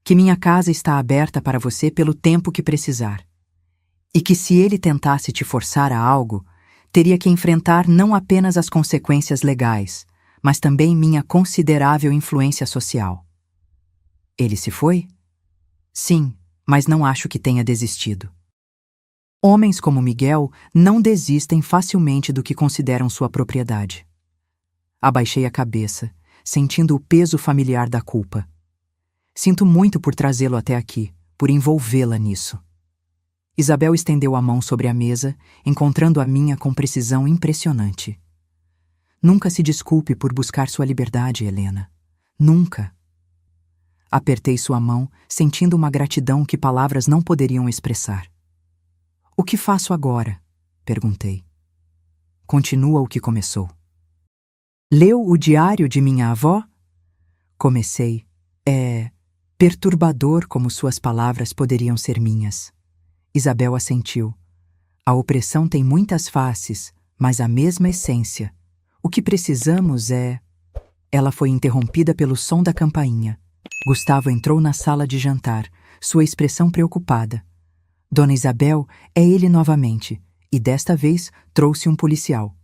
Que minha casa está aberta para você pelo tempo que precisar. E que se ele tentasse te forçar a algo, teria que enfrentar não apenas as consequências legais, mas também minha considerável influência social. Ele se foi? Sim, mas não acho que tenha desistido. Homens como Miguel não desistem facilmente do que consideram sua propriedade. Abaixei a cabeça, sentindo o peso familiar da culpa. Sinto muito por trazê-lo até aqui, por envolvê-la nisso. Isabel estendeu a mão sobre a mesa, encontrando a minha com precisão impressionante. Nunca se desculpe por buscar sua liberdade, Helena. Nunca. Apertei sua mão, sentindo uma gratidão que palavras não poderiam expressar. O que faço agora? Perguntei. Continua o que começou. Leu o diário de minha avó? Comecei. É perturbador como suas palavras poderiam ser minhas. Isabel assentiu. A opressão tem muitas faces, mas a mesma essência. O que precisamos é... Ela foi interrompida pelo som da campainha. Gustavo entrou na sala de jantar, sua expressão preocupada. Dona Isabel, é ele novamente, e desta vez trouxe um policial.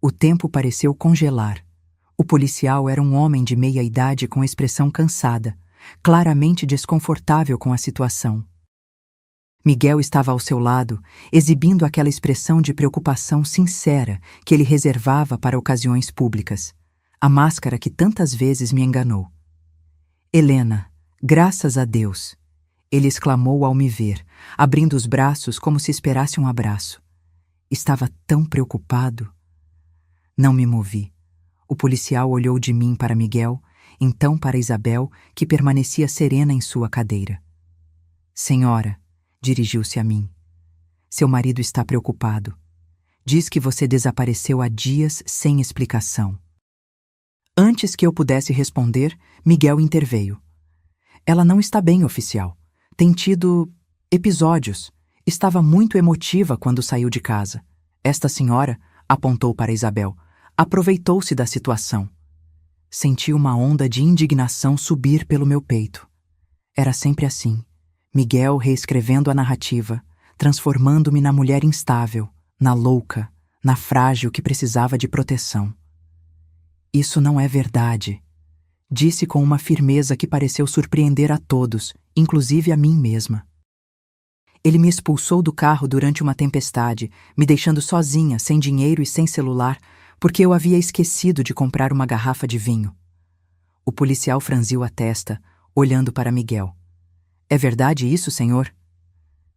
O tempo pareceu congelar. O policial era um homem de meia idade com expressão cansada, claramente desconfortável com a situação. Miguel estava ao seu lado, exibindo aquela expressão de preocupação sincera que ele reservava para ocasiões públicas, a máscara que tantas vezes me enganou. Helena, graças a Deus! Ele exclamou ao me ver, abrindo os braços como se esperasse um abraço. Estava tão preocupado. Não me movi. O policial olhou de mim para Miguel, então para Isabel, que permanecia serena em sua cadeira. Senhora, dirigiu-se a mim. Seu marido está preocupado. Diz que você desapareceu há dias sem explicação. Antes que eu pudesse responder, Miguel interveio. Ela não está bem, oficial. Tem tido episódios. Estava muito emotiva quando saiu de casa. Esta senhora, apontou para Isabel, aproveitou-se da situação. Senti uma onda de indignação subir pelo meu peito. Era sempre assim. Miguel reescrevendo a narrativa, transformando-me na mulher instável, na louca, na frágil que precisava de proteção. Isso não é verdade, disse com uma firmeza que pareceu surpreender a todos, inclusive a mim mesma. Ele me expulsou do carro durante uma tempestade, me deixando sozinha, sem dinheiro e sem celular, porque eu havia esquecido de comprar uma garrafa de vinho. O policial franziu a testa, olhando para Miguel. É verdade isso, senhor?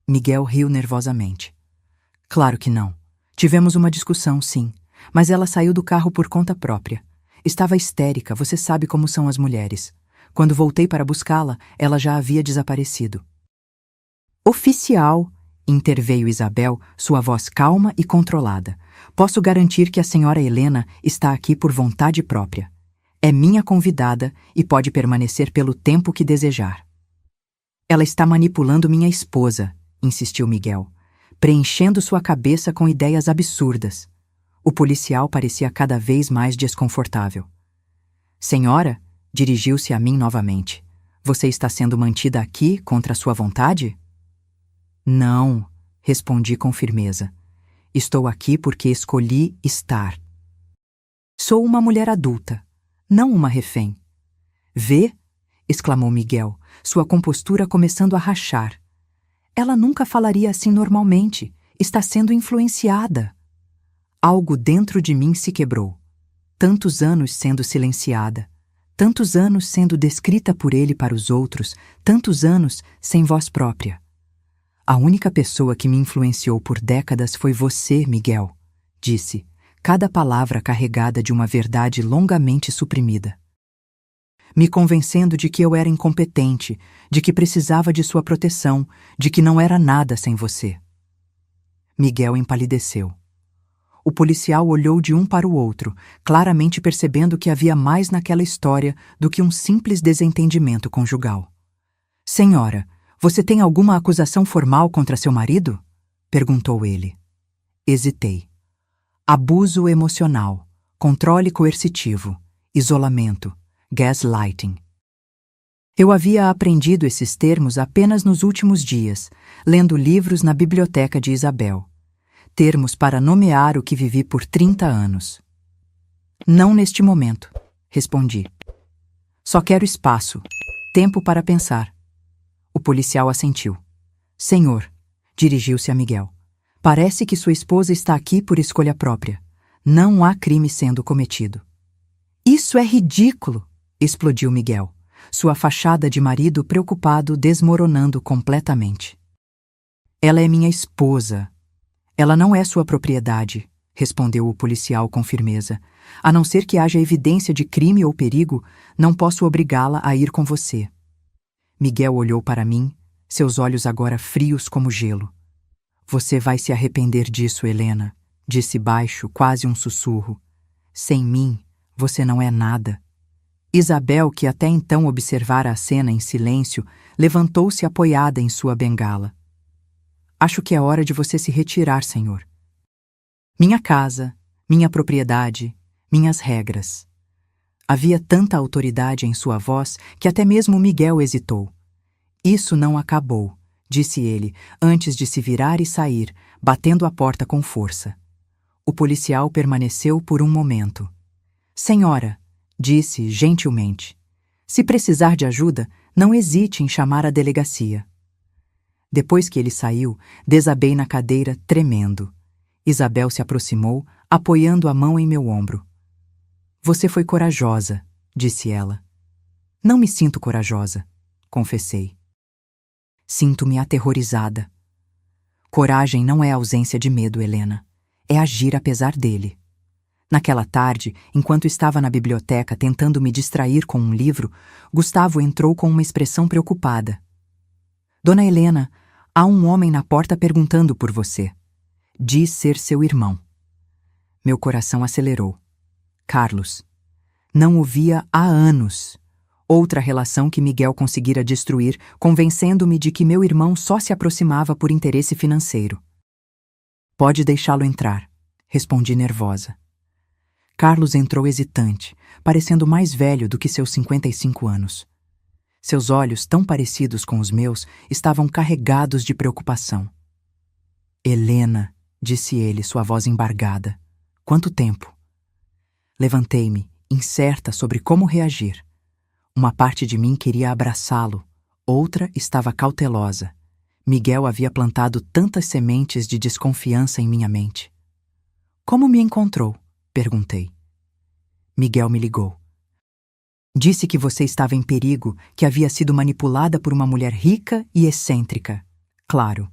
Miguel riu nervosamente. Claro que não. Tivemos uma discussão, sim, mas ela saiu do carro por conta própria. Estava histérica, você sabe como são as mulheres. Quando voltei para buscá-la, ela já havia desaparecido. Oficial, interveio Isabel, sua voz calma e controlada. Posso garantir que a senhora Helena está aqui por vontade própria. É minha convidada e pode permanecer pelo tempo que desejar. Ela está manipulando minha esposa, insistiu Miguel, preenchendo sua cabeça com ideias absurdas. O policial parecia cada vez mais desconfortável. Senhora, dirigiu-se a mim novamente. Você está sendo mantida aqui contra sua vontade? Não, respondi com firmeza. Estou aqui porque escolhi estar. Sou uma mulher adulta, não uma refém. Vê? Exclamou Miguel, sua compostura começando a rachar. Ela nunca falaria assim normalmente. Está sendo influenciada. Algo dentro de mim se quebrou. Tantos anos sendo silenciada. Tantos anos sendo descrita por ele para os outros. Tantos anos sem voz própria. A única pessoa que me influenciou por décadas foi você, Miguel, disse, cada palavra carregada de uma verdade longamente suprimida. Me convencendo de que eu era incompetente, de que precisava de sua proteção, de que não era nada sem você. Miguel empalideceu. O policial olhou de um para o outro, claramente percebendo que havia mais naquela história do que um simples desentendimento conjugal. Senhora, você tem alguma acusação formal contra seu marido? Perguntou ele. Hesitei. Abuso emocional, controle coercitivo, isolamento, gaslighting. Eu havia aprendido esses termos apenas nos últimos dias, lendo livros na biblioteca de Isabel. Termos para nomear o que vivi por 30 anos. Não neste momento, respondi. Só quero espaço, tempo para pensar. O policial assentiu. Senhor, dirigiu-se a Miguel, parece que sua esposa está aqui por escolha própria. Não há crime sendo cometido. Isso é ridículo, explodiu Miguel, sua fachada de marido preocupado desmoronando completamente. Ela é minha esposa. Ela não é sua propriedade, respondeu o policial com firmeza. A não ser que haja evidência de crime ou perigo, não posso obrigá-la a ir com você. Miguel olhou para mim, seus olhos agora frios como gelo. Você vai se arrepender disso, Helena, disse baixo, quase um sussurro. Sem mim, você não é nada. Isabel, que até então observara a cena em silêncio, levantou-se apoiada em sua bengala. Acho que é hora de você se retirar, senhor. Minha casa, minha propriedade, minhas regras. Havia tanta autoridade em sua voz que até mesmo Miguel hesitou. Isso não acabou, disse ele, antes de se virar e sair, batendo a porta com força. O policial permaneceu por um momento. Senhora, disse gentilmente, se precisar de ajuda, não hesite em chamar a delegacia. Depois que ele saiu, desabei na cadeira, tremendo. Isabel se aproximou, apoiando a mão em meu ombro. Você foi corajosa, disse ela. Não me sinto corajosa, confessei. Sinto-me aterrorizada. Coragem não é ausência de medo, Helena. É agir apesar dele. Naquela tarde, enquanto estava na biblioteca tentando me distrair com um livro, Gustavo entrou com uma expressão preocupada. Dona Helena, há um homem na porta perguntando por você. Diz ser seu irmão. Meu coração acelerou. Carlos. Não o via há anos. Outra relação que Miguel conseguira destruir, convencendo-me de que meu irmão só se aproximava por interesse financeiro. Pode deixá-lo entrar, respondi nervosa. Carlos entrou hesitante, parecendo mais velho do que seus 55 anos. Seus olhos, tão parecidos com os meus, estavam carregados de preocupação. Helena, disse ele, sua voz embargada. Quanto tempo? Levantei-me, incerta sobre como reagir. Uma parte de mim queria abraçá-lo, outra estava cautelosa. Miguel havia plantado tantas sementes de desconfiança em minha mente. Como me encontrou? Perguntei. Miguel me ligou. Disse que você estava em perigo, que havia sido manipulada por uma mulher rica e excêntrica. Claro.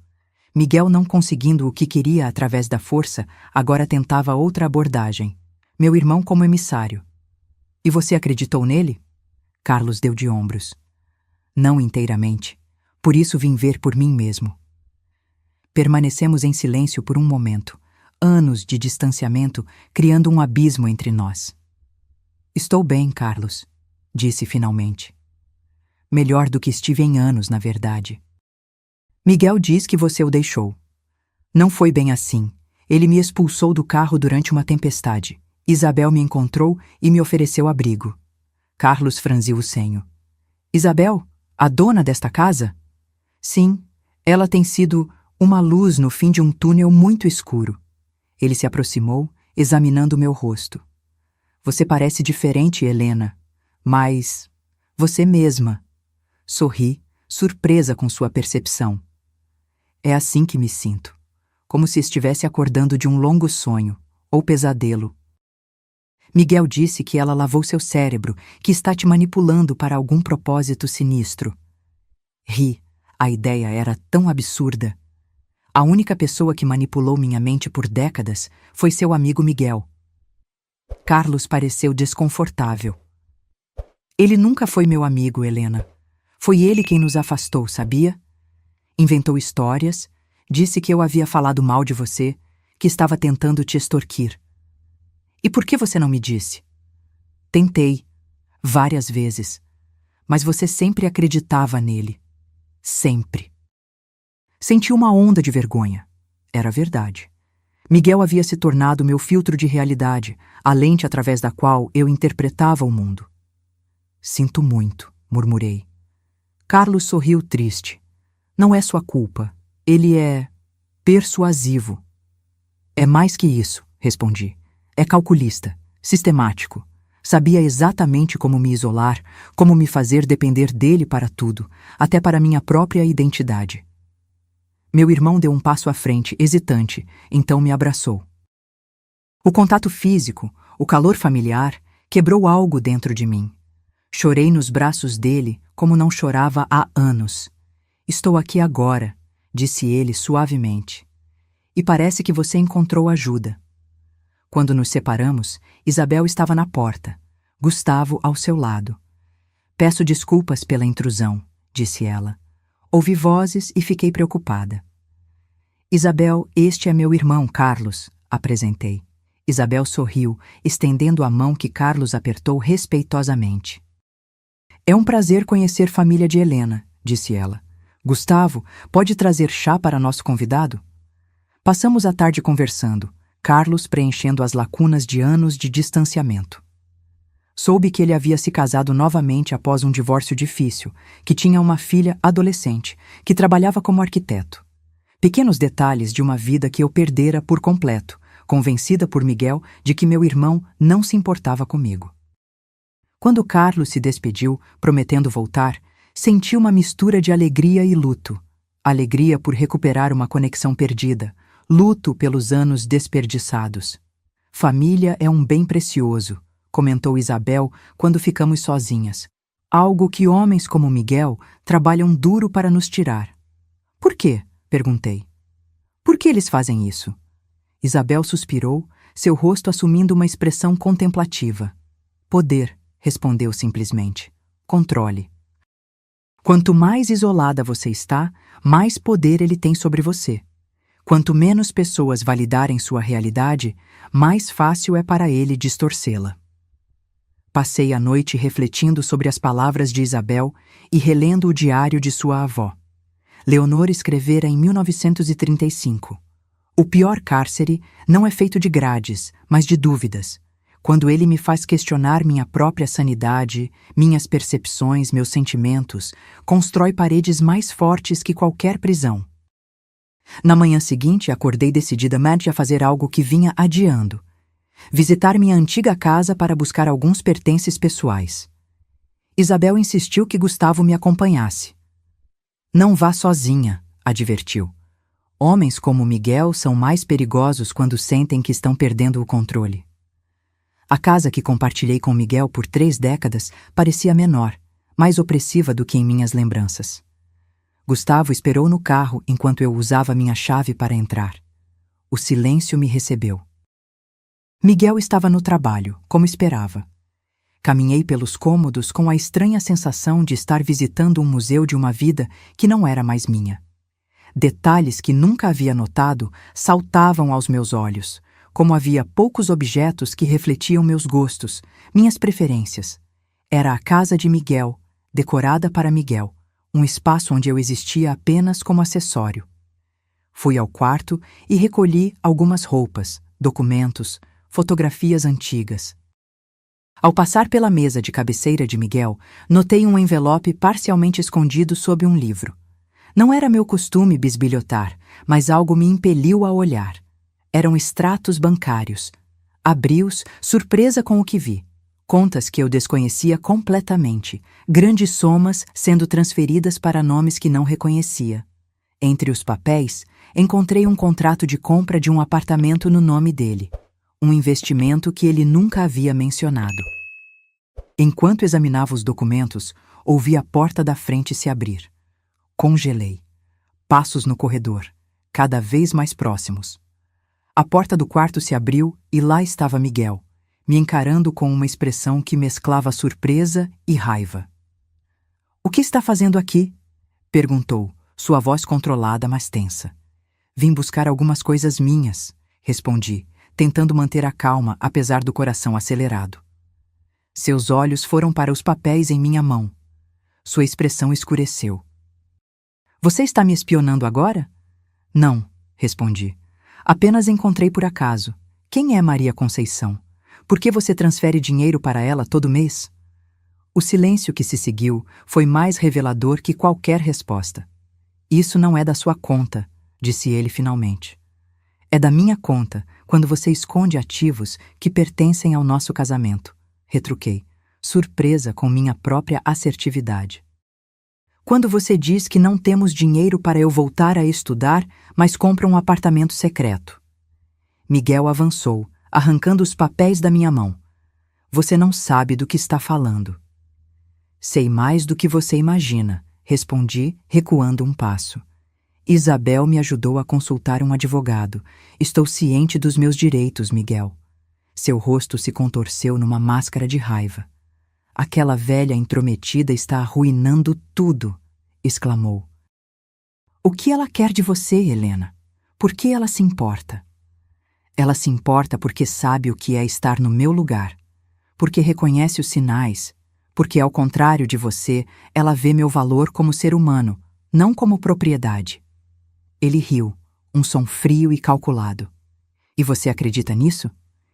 Miguel, não conseguindo o que queria através da força, agora tentava outra abordagem. Meu irmão como emissário. E você acreditou nele? Carlos deu de ombros. Não inteiramente. Por isso vim ver por mim mesmo. Permanecemos em silêncio por um momento. Anos de distanciamento, criando um abismo entre nós. Estou bem, Carlos, disse finalmente. Melhor do que estive em anos, na verdade. Miguel diz que você o deixou. Não foi bem assim. Ele me expulsou do carro durante uma tempestade. Isabel me encontrou e me ofereceu abrigo. Carlos franziu o senho. Isabel, a dona desta casa? Sim, ela tem sido uma luz no fim de um túnel muito escuro. Ele se aproximou, examinando meu rosto. Você parece diferente, Helena, mas você mesma. Sorri, surpresa com sua percepção. É assim que me sinto, como se estivesse acordando de um longo sonho, ou pesadelo. Miguel disse que ela lavou seu cérebro, que está te manipulando para algum propósito sinistro. Ri, a ideia era tão absurda. A única pessoa que manipulou minha mente por décadas foi seu amigo Miguel. Carlos pareceu desconfortável. Ele nunca foi meu amigo, Helena. Foi ele quem nos afastou, sabia? Inventou histórias, disse que eu havia falado mal de você, que estava tentando te extorquir. E por que você não me disse? Tentei, várias vezes, mas você sempre acreditava nele. Sempre. Senti uma onda de vergonha. Era verdade. Miguel havia se tornado meu filtro de realidade, a lente através da qual eu interpretava o mundo. Sinto muito, murmurei. Carlos sorriu triste. Não é sua culpa. Ele é persuasivo. É mais que isso, respondi. É calculista, sistemático. Sabia exatamente como me isolar, como me fazer depender dele para tudo, até para minha própria identidade. Meu irmão deu um passo à frente, hesitante, então me abraçou. O contato físico, o calor familiar, quebrou algo dentro de mim. Chorei nos braços dele como não chorava há anos. Estou aqui agora, disse ele suavemente. E parece que você encontrou ajuda. Quando nos separamos, Isabel estava na porta, Gustavo ao seu lado. Peço desculpas pela intrusão, disse ela. Ouvi vozes e fiquei preocupada. Isabel, este é meu irmão, Carlos, apresentei. Isabel sorriu, estendendo a mão que Carlos apertou respeitosamente. É um prazer conhecer família de Helena, disse ela. Gustavo, pode trazer chá para nosso convidado? Passamos a tarde conversando. Carlos preenchendo as lacunas de anos de distanciamento. Soube que ele havia se casado novamente após um divórcio difícil, que tinha uma filha adolescente, que trabalhava como arquiteto. Pequenos detalhes de uma vida que eu perdera por completo, convencida por Miguel de que meu irmão não se importava comigo. Quando Carlos se despediu, prometendo voltar, senti uma mistura de alegria e luto. Alegria por recuperar uma conexão perdida, luto pelos anos desperdiçados. Família é um bem precioso, comentou Isabel quando ficamos sozinhas. Algo que homens como Miguel trabalham duro para nos tirar. Por quê? Perguntei. Por que eles fazem isso? Isabel suspirou, seu rosto assumindo uma expressão contemplativa. Poder, respondeu simplesmente. Controle. Quanto mais isolada você está, mais poder ele tem sobre você. Quanto menos pessoas validarem sua realidade, mais fácil é para ele distorcê-la. Passei a noite refletindo sobre as palavras de Isabel e relendo o diário de sua avó. Leonor escrevera em 1935. O pior cárcere não é feito de grades, mas de dúvidas. Quando ele me faz questionar minha própria sanidade, minhas percepções, meus sentimentos, constrói paredes mais fortes que qualquer prisão. Na manhã seguinte, acordei decididamente a fazer algo que vinha adiando. Visitar minha antiga casa para buscar alguns pertences pessoais. Isabel insistiu que Gustavo me acompanhasse. Não vá sozinha, advertiu. Homens como Miguel são mais perigosos quando sentem que estão perdendo o controle. A casa que compartilhei com Miguel por 3 décadas parecia menor, mais opressiva do que em minhas lembranças. Gustavo esperou no carro enquanto eu usava minha chave para entrar. O silêncio me recebeu. Miguel estava no trabalho, como esperava. Caminhei pelos cômodos com a estranha sensação de estar visitando um museu de uma vida que não era mais minha. Detalhes que nunca havia notado saltavam aos meus olhos, como havia poucos objetos que refletiam meus gostos, minhas preferências. Era a casa de Miguel, decorada para Miguel, um espaço onde eu existia apenas como acessório. Fui ao quarto e recolhi algumas roupas, documentos, fotografias antigas. Ao passar pela mesa de cabeceira de Miguel, notei um envelope parcialmente escondido sob um livro. Não era meu costume bisbilhotar, mas algo me impeliu a olhar. Eram extratos bancários. Abri-os, surpresa com o que vi. Contas que eu desconhecia completamente, grandes somas sendo transferidas para nomes que não reconhecia. Entre os papéis, encontrei um contrato de compra de um apartamento no nome dele. Um investimento que ele nunca havia mencionado. Enquanto examinava os documentos, ouvi a porta da frente se abrir. Congelei. Passos no corredor, cada vez mais próximos. A porta do quarto se abriu e lá estava Miguel, me encarando com uma expressão que mesclava surpresa e raiva. "O que está fazendo aqui?" perguntou, sua voz controlada, mas tensa. "Vim buscar algumas coisas minhas", respondi, tentando manter a calma apesar do coração acelerado. Seus olhos foram para os papéis em minha mão. Sua expressão escureceu. "Você está me espionando agora?" "Não", respondi. "Apenas encontrei por acaso. Quem é Maria Conceição? Por que você transfere dinheiro para ela todo mês?" O silêncio que se seguiu foi mais revelador que qualquer resposta. "Isso não é da sua conta", disse ele finalmente. "É da minha conta, quando você esconde ativos que pertencem ao nosso casamento", retruquei, surpresa com minha própria assertividade. "Quando você diz que não temos dinheiro para eu voltar a estudar, mas compra um apartamento secreto." Miguel avançou, arrancando os papéis da minha mão. "Você não sabe do que está falando." "Sei mais do que você imagina", respondi, recuando um passo. "Isabel me ajudou a consultar um advogado. Estou ciente dos meus direitos, Miguel." Seu rosto se contorceu numa máscara de raiva. "Aquela velha intrometida está arruinando tudo", exclamou. "O que ela quer de você, Helena? Por que ela se importa?" "Ela se importa porque sabe o que é estar no meu lugar, porque reconhece os sinais, porque, ao contrário de você, ela vê meu valor como ser humano, não como propriedade." Ele riu, um som frio e calculado. E você acredita nisso?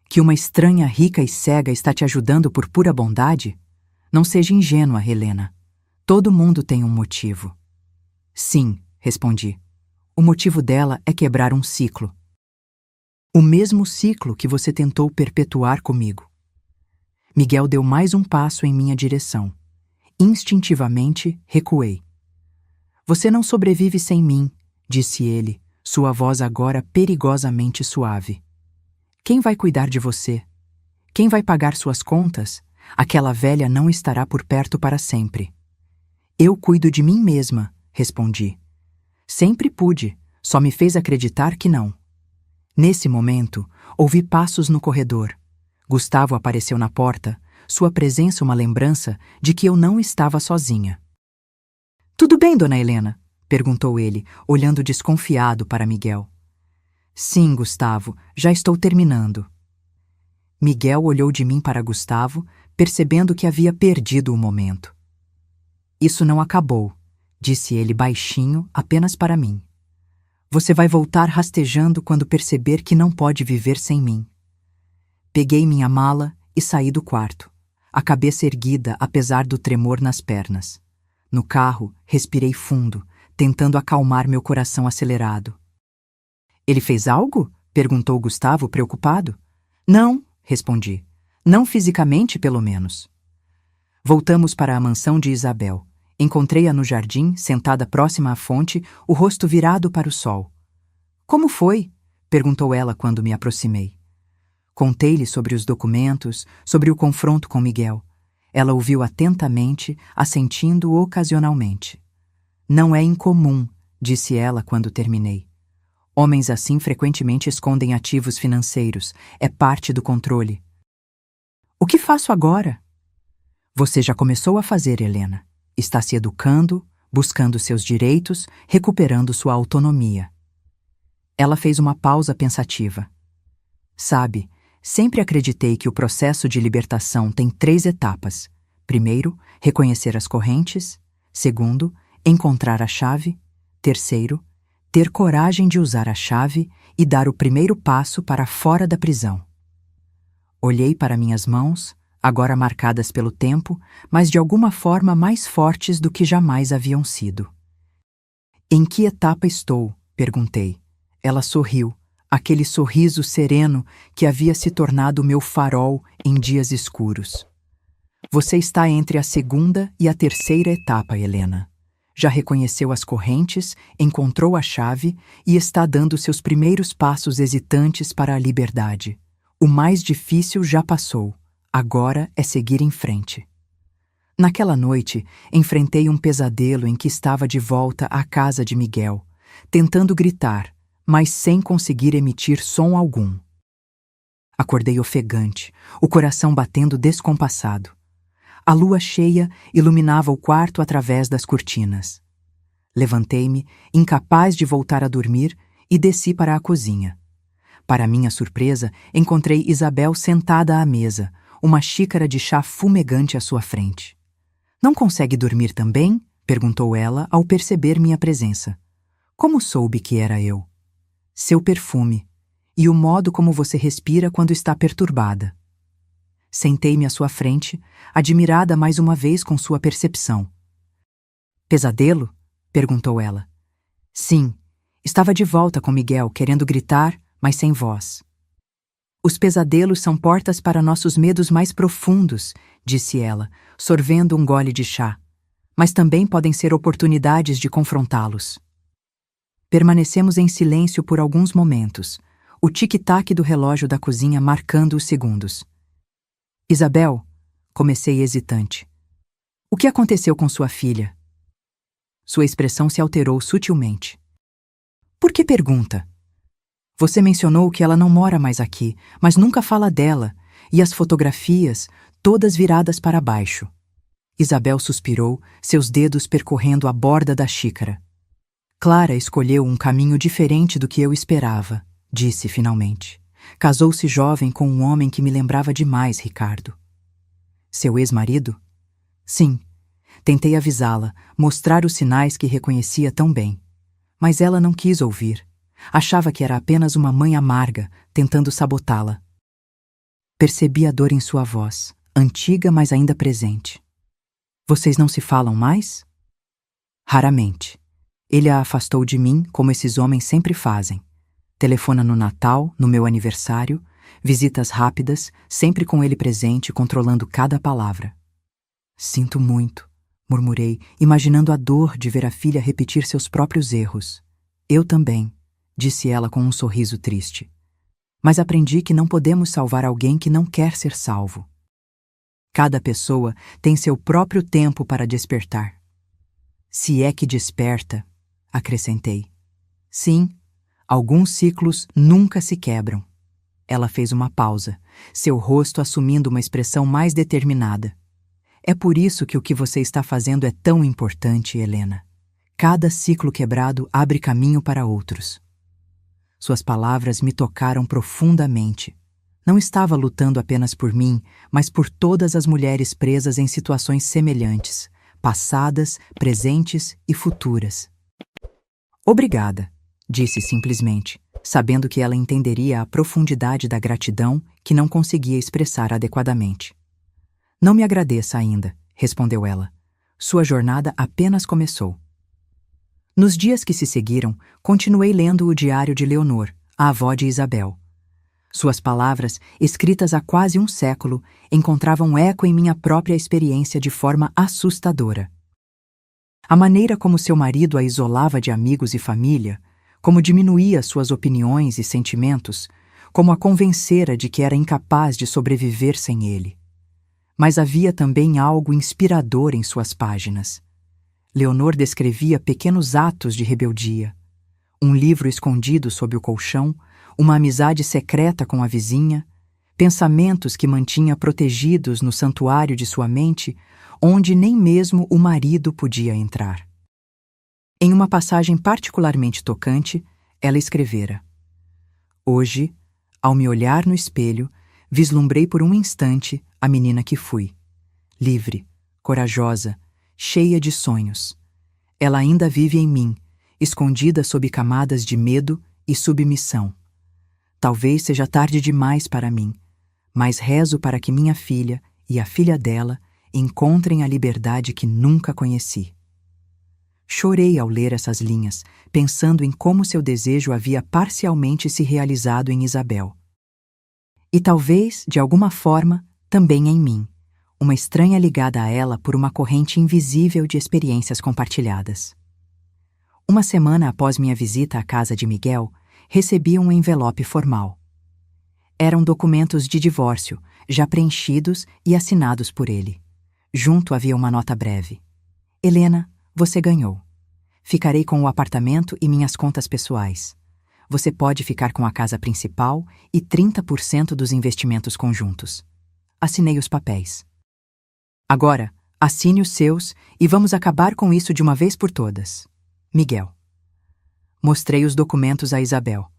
Que uma estranha rica e cega está te ajudando por pura bondade? Não seja ingênua, Helena. Todo mundo tem um motivo. Sim, respondi. O motivo dela é quebrar um ciclo. O mesmo ciclo que você tentou perpetuar comigo. Miguel deu mais um passo em minha direção. Instintivamente, recuei. Você não sobrevive sem mim, disse ele, sua voz agora perigosamente suave. Quem vai cuidar de você? Quem vai pagar suas contas? Aquela velha não estará por perto para sempre. Eu cuido de mim mesma, respondi. Sempre pude, só me fez acreditar que não. Nesse momento, ouvi passos no corredor. Gustavo apareceu na porta, sua presença uma lembrança de que eu não estava sozinha. Tudo bem, dona Helena? Perguntou ele, olhando desconfiado para Miguel. Sim, Gustavo, já estou terminando. Miguel olhou de mim para Gustavo, percebendo que havia perdido o momento. Isso não acabou, disse ele baixinho, apenas para mim. Você vai voltar rastejando quando perceber que não pode viver sem mim. Peguei minha mala e saí do quarto, a cabeça erguida apesar do tremor nas pernas. No carro, respirei fundo, tentando acalmar meu coração acelerado. Ele fez algo? Perguntou Gustavo, preocupado. Não, respondi. Não fisicamente, pelo menos. Voltamos para a mansão de Isabel. Encontrei-a no jardim, sentada próxima à fonte, o rosto virado para o sol. Como foi? Perguntou ela quando me aproximei. Contei-lhe sobre os documentos, sobre o confronto com Miguel. Ela ouviu atentamente, assentindo ocasionalmente. Não é incomum, disse ela quando terminei. Homens assim frequentemente escondem ativos financeiros. É parte do controle. O que faço agora? Você já começou a fazer, Helena. Está se educando, buscando seus direitos, recuperando sua autonomia. Ela fez uma pausa pensativa. Sabe, sempre acreditei que o processo de libertação tem 3 etapas. Primeiro, reconhecer as correntes. Segundo, encontrar a chave. Terceiro, ter coragem de usar a chave e dar o primeiro passo para fora da prisão. Olhei para minhas mãos, agora marcadas pelo tempo, mas de alguma forma mais fortes do que jamais haviam sido. Em que etapa estou? Perguntei. Ela sorriu, aquele sorriso sereno que havia se tornado meu farol em dias escuros. Você está entre a 2ª e a 3ª etapa, Helena. Já reconheceu as correntes, encontrou a chave e está dando seus primeiros passos hesitantes para a liberdade. O mais difícil já passou. Agora é seguir em frente. Naquela noite, enfrentei um pesadelo em que estava de volta à casa de Miguel, tentando gritar, mas sem conseguir emitir som algum. Acordei ofegante, o coração batendo descompassado. A lua cheia iluminava o quarto através das cortinas. Levantei-me, incapaz de voltar a dormir, e desci para a cozinha. Para minha surpresa, encontrei Isabel sentada à mesa, uma xícara de chá fumegante à sua frente. Não consegue dormir também? Perguntou ela ao perceber minha presença. Como soube que era eu? Seu perfume e o modo como você respira quando está perturbada. Sentei-me à sua frente, admirada mais uma vez com sua percepção. Pesadelo? Perguntou ela. Sim, estava de volta com Miguel, querendo gritar, mas sem voz. Os pesadelos são portas para nossos medos mais profundos, disse ela, sorvendo um gole de chá. Mas também podem ser oportunidades de confrontá-los. Permanecemos em silêncio por alguns momentos, o tic-tac do relógio da cozinha marcando os segundos. Isabel, comecei hesitante. O que aconteceu com sua filha? Sua expressão se alterou sutilmente. Por que pergunta? Você mencionou que ela não mora mais aqui, mas nunca fala dela, e as fotografias, todas viradas para baixo. Isabel suspirou, seus dedos percorrendo a borda da xícara. Clara escolheu um caminho diferente do que eu esperava, disse finalmente. Casou-se jovem com um homem que me lembrava demais, Ricardo. Seu ex-marido? Sim. Tentei avisá-la, mostrar os sinais que reconhecia tão bem. Mas ela não quis ouvir. Achava que era apenas uma mãe amarga, tentando sabotá-la. Percebi a dor em sua voz, antiga mas ainda presente. Vocês não se falam mais? Raramente. Ele a afastou de mim, como esses homens sempre fazem. Telefona no Natal, no meu aniversário, visitas rápidas, sempre com ele presente, controlando cada palavra. Sinto muito, murmurei, imaginando a dor de ver a filha repetir seus próprios erros. Eu também, disse ela com um sorriso triste. Mas aprendi que não podemos salvar alguém que não quer ser salvo. Cada pessoa tem seu próprio tempo para despertar. Se é que desperta, acrescentei. Sim, alguns ciclos nunca se quebram. Ela fez uma pausa, seu rosto assumindo uma expressão mais determinada. É por isso que o que você está fazendo é tão importante, Helena. Cada ciclo quebrado abre caminho para outros. Suas palavras me tocaram profundamente. Não estava lutando apenas por mim, mas por todas as mulheres presas em situações semelhantes, passadas, presentes e futuras. Obrigada, disse simplesmente, sabendo que ela entenderia a profundidade da gratidão que não conseguia expressar adequadamente. Não me agradeça ainda, respondeu ela. Sua jornada apenas começou. Nos dias que se seguiram, continuei lendo o diário de Leonor, a avó de Isabel. Suas palavras, escritas há quase um século, encontravam eco em minha própria experiência de forma assustadora. A maneira como seu marido a isolava de amigos e família, como diminuía suas opiniões e sentimentos, como a convencera de que era incapaz de sobreviver sem ele. Mas havia também algo inspirador em suas páginas. Leonor descrevia pequenos atos de rebeldia. Um livro escondido sob o colchão, uma amizade secreta com a vizinha, pensamentos que mantinha protegidos no santuário de sua mente, onde nem mesmo o marido podia entrar. Em uma passagem particularmente tocante, ela escrevera: Hoje, ao me olhar no espelho, vislumbrei por um instante a menina que fui. Livre, corajosa, cheia de sonhos. Ela ainda vive em mim, escondida sob camadas de medo e submissão. Talvez seja tarde demais para mim, mas rezo para que minha filha e a filha dela encontrem a liberdade que nunca conheci. Chorei ao ler essas linhas, pensando em como seu desejo havia parcialmente se realizado em Isabel. E talvez, de alguma forma, também em mim, uma estranha ligada a ela por uma corrente invisível de experiências compartilhadas. Uma semana após minha visita à casa de Miguel, recebi um envelope formal. Eram documentos de divórcio, já preenchidos e assinados por ele. Junto havia uma nota breve. Helena, você ganhou. Ficarei com o apartamento e minhas contas pessoais. Você pode ficar com a casa principal e 30% dos investimentos conjuntos. Assinei os papéis. Agora, assine os seus e vamos acabar com isso de uma vez por todas. Miguel. Mostrei os documentos a Isabel.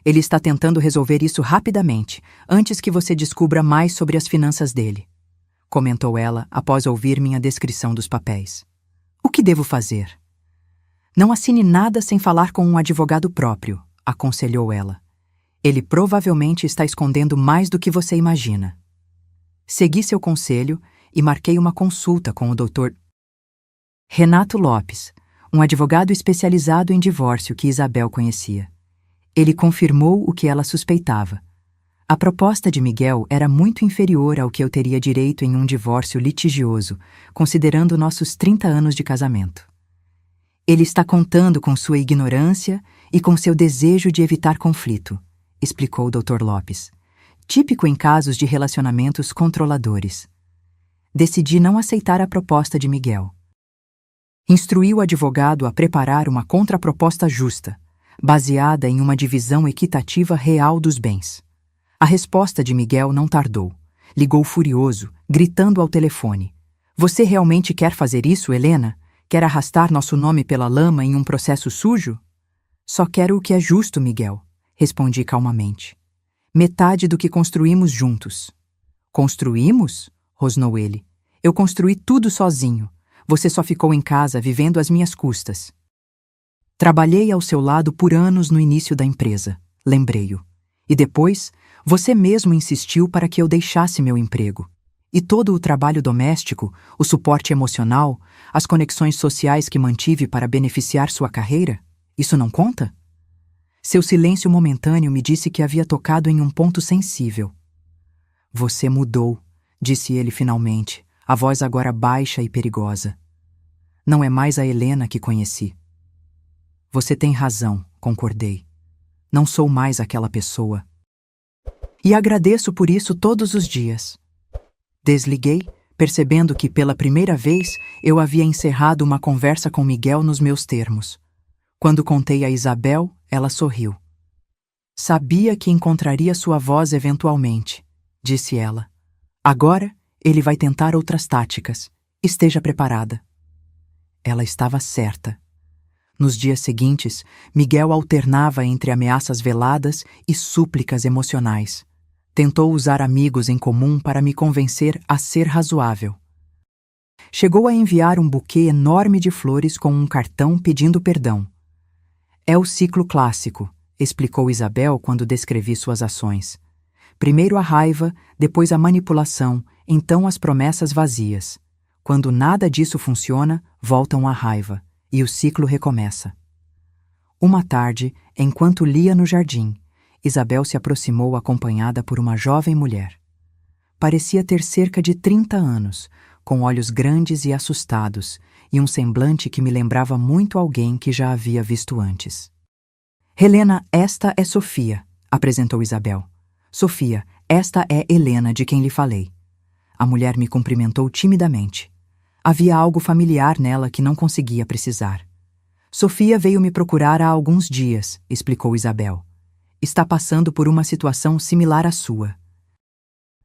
Ele está tentando resolver isso rapidamente, antes que você descubra mais sobre as finanças dele, comentou ela após ouvir minha descrição dos papéis. O que devo fazer? Não assine nada sem falar com um advogado próprio, aconselhou ela. Ele provavelmente está escondendo mais do que você imagina. Segui seu conselho e marquei uma consulta com o Dr. Renato Lopes, um advogado especializado em divórcio que Isabel conhecia. Ele confirmou o que ela suspeitava. A proposta de Miguel era muito inferior ao que eu teria direito em um divórcio litigioso, considerando nossos 30 anos de casamento. Ele está contando com sua ignorância e com seu desejo de evitar conflito, explicou o Dr. Lopes. Típico em casos de relacionamentos controladores. Decidi não aceitar a proposta de Miguel. Instruí o advogado a preparar uma contraproposta justa, baseada em uma divisão equitativa real dos bens. A resposta de Miguel não tardou. Ligou furioso, gritando ao telefone. Você realmente quer fazer isso, Helena? Quer arrastar nosso nome pela lama em um processo sujo? Só quero o que é justo, Miguel, respondi calmamente. Metade do que construímos juntos. Construímos? Rosnou ele. Eu construí tudo sozinho. Você só ficou em casa vivendo às minhas custas. Trabalhei ao seu lado por anos no início da empresa, lembrei-o. E depois, você mesmo insistiu para que eu deixasse meu emprego. E todo o trabalho doméstico, o suporte emocional, as conexões sociais que mantive para beneficiar sua carreira, isso não conta? Seu silêncio momentâneo me disse que havia tocado em um ponto sensível. Você mudou, disse ele finalmente, a voz agora baixa e perigosa. Não é mais a Helena que conheci. Você tem razão, concordei. Não sou mais aquela pessoa. E agradeço por isso todos os dias. Desliguei, percebendo que pela primeira vez eu havia encerrado uma conversa com Miguel nos meus termos. Quando contei a Isabel, ela sorriu. Sabia que encontraria sua voz eventualmente, disse ela. Agora, ele vai tentar outras táticas. Esteja preparada. Ela estava certa. Nos dias seguintes, Miguel alternava entre ameaças veladas e súplicas emocionais. Tentou usar amigos em comum para me convencer a ser razoável. Chegou a enviar um buquê enorme de flores com um cartão pedindo perdão. É o ciclo clássico, explicou Isabel quando descrevi suas ações. Primeiro a raiva, depois a manipulação, então as promessas vazias. Quando nada disso funciona, voltam à raiva, e o ciclo recomeça. Uma tarde, enquanto lia no jardim, Isabel se aproximou acompanhada por uma jovem mulher. Parecia ter cerca de 30 anos, com olhos grandes e assustados, e um semblante que me lembrava muito alguém que já havia visto antes. Helena, esta é Sofia, apresentou Isabel. Sofia, esta é Helena de quem lhe falei. A mulher me cumprimentou timidamente. Havia algo familiar nela que não conseguia precisar. Sofia veio me procurar há alguns dias, explicou Isabel. Está passando por uma situação similar à sua.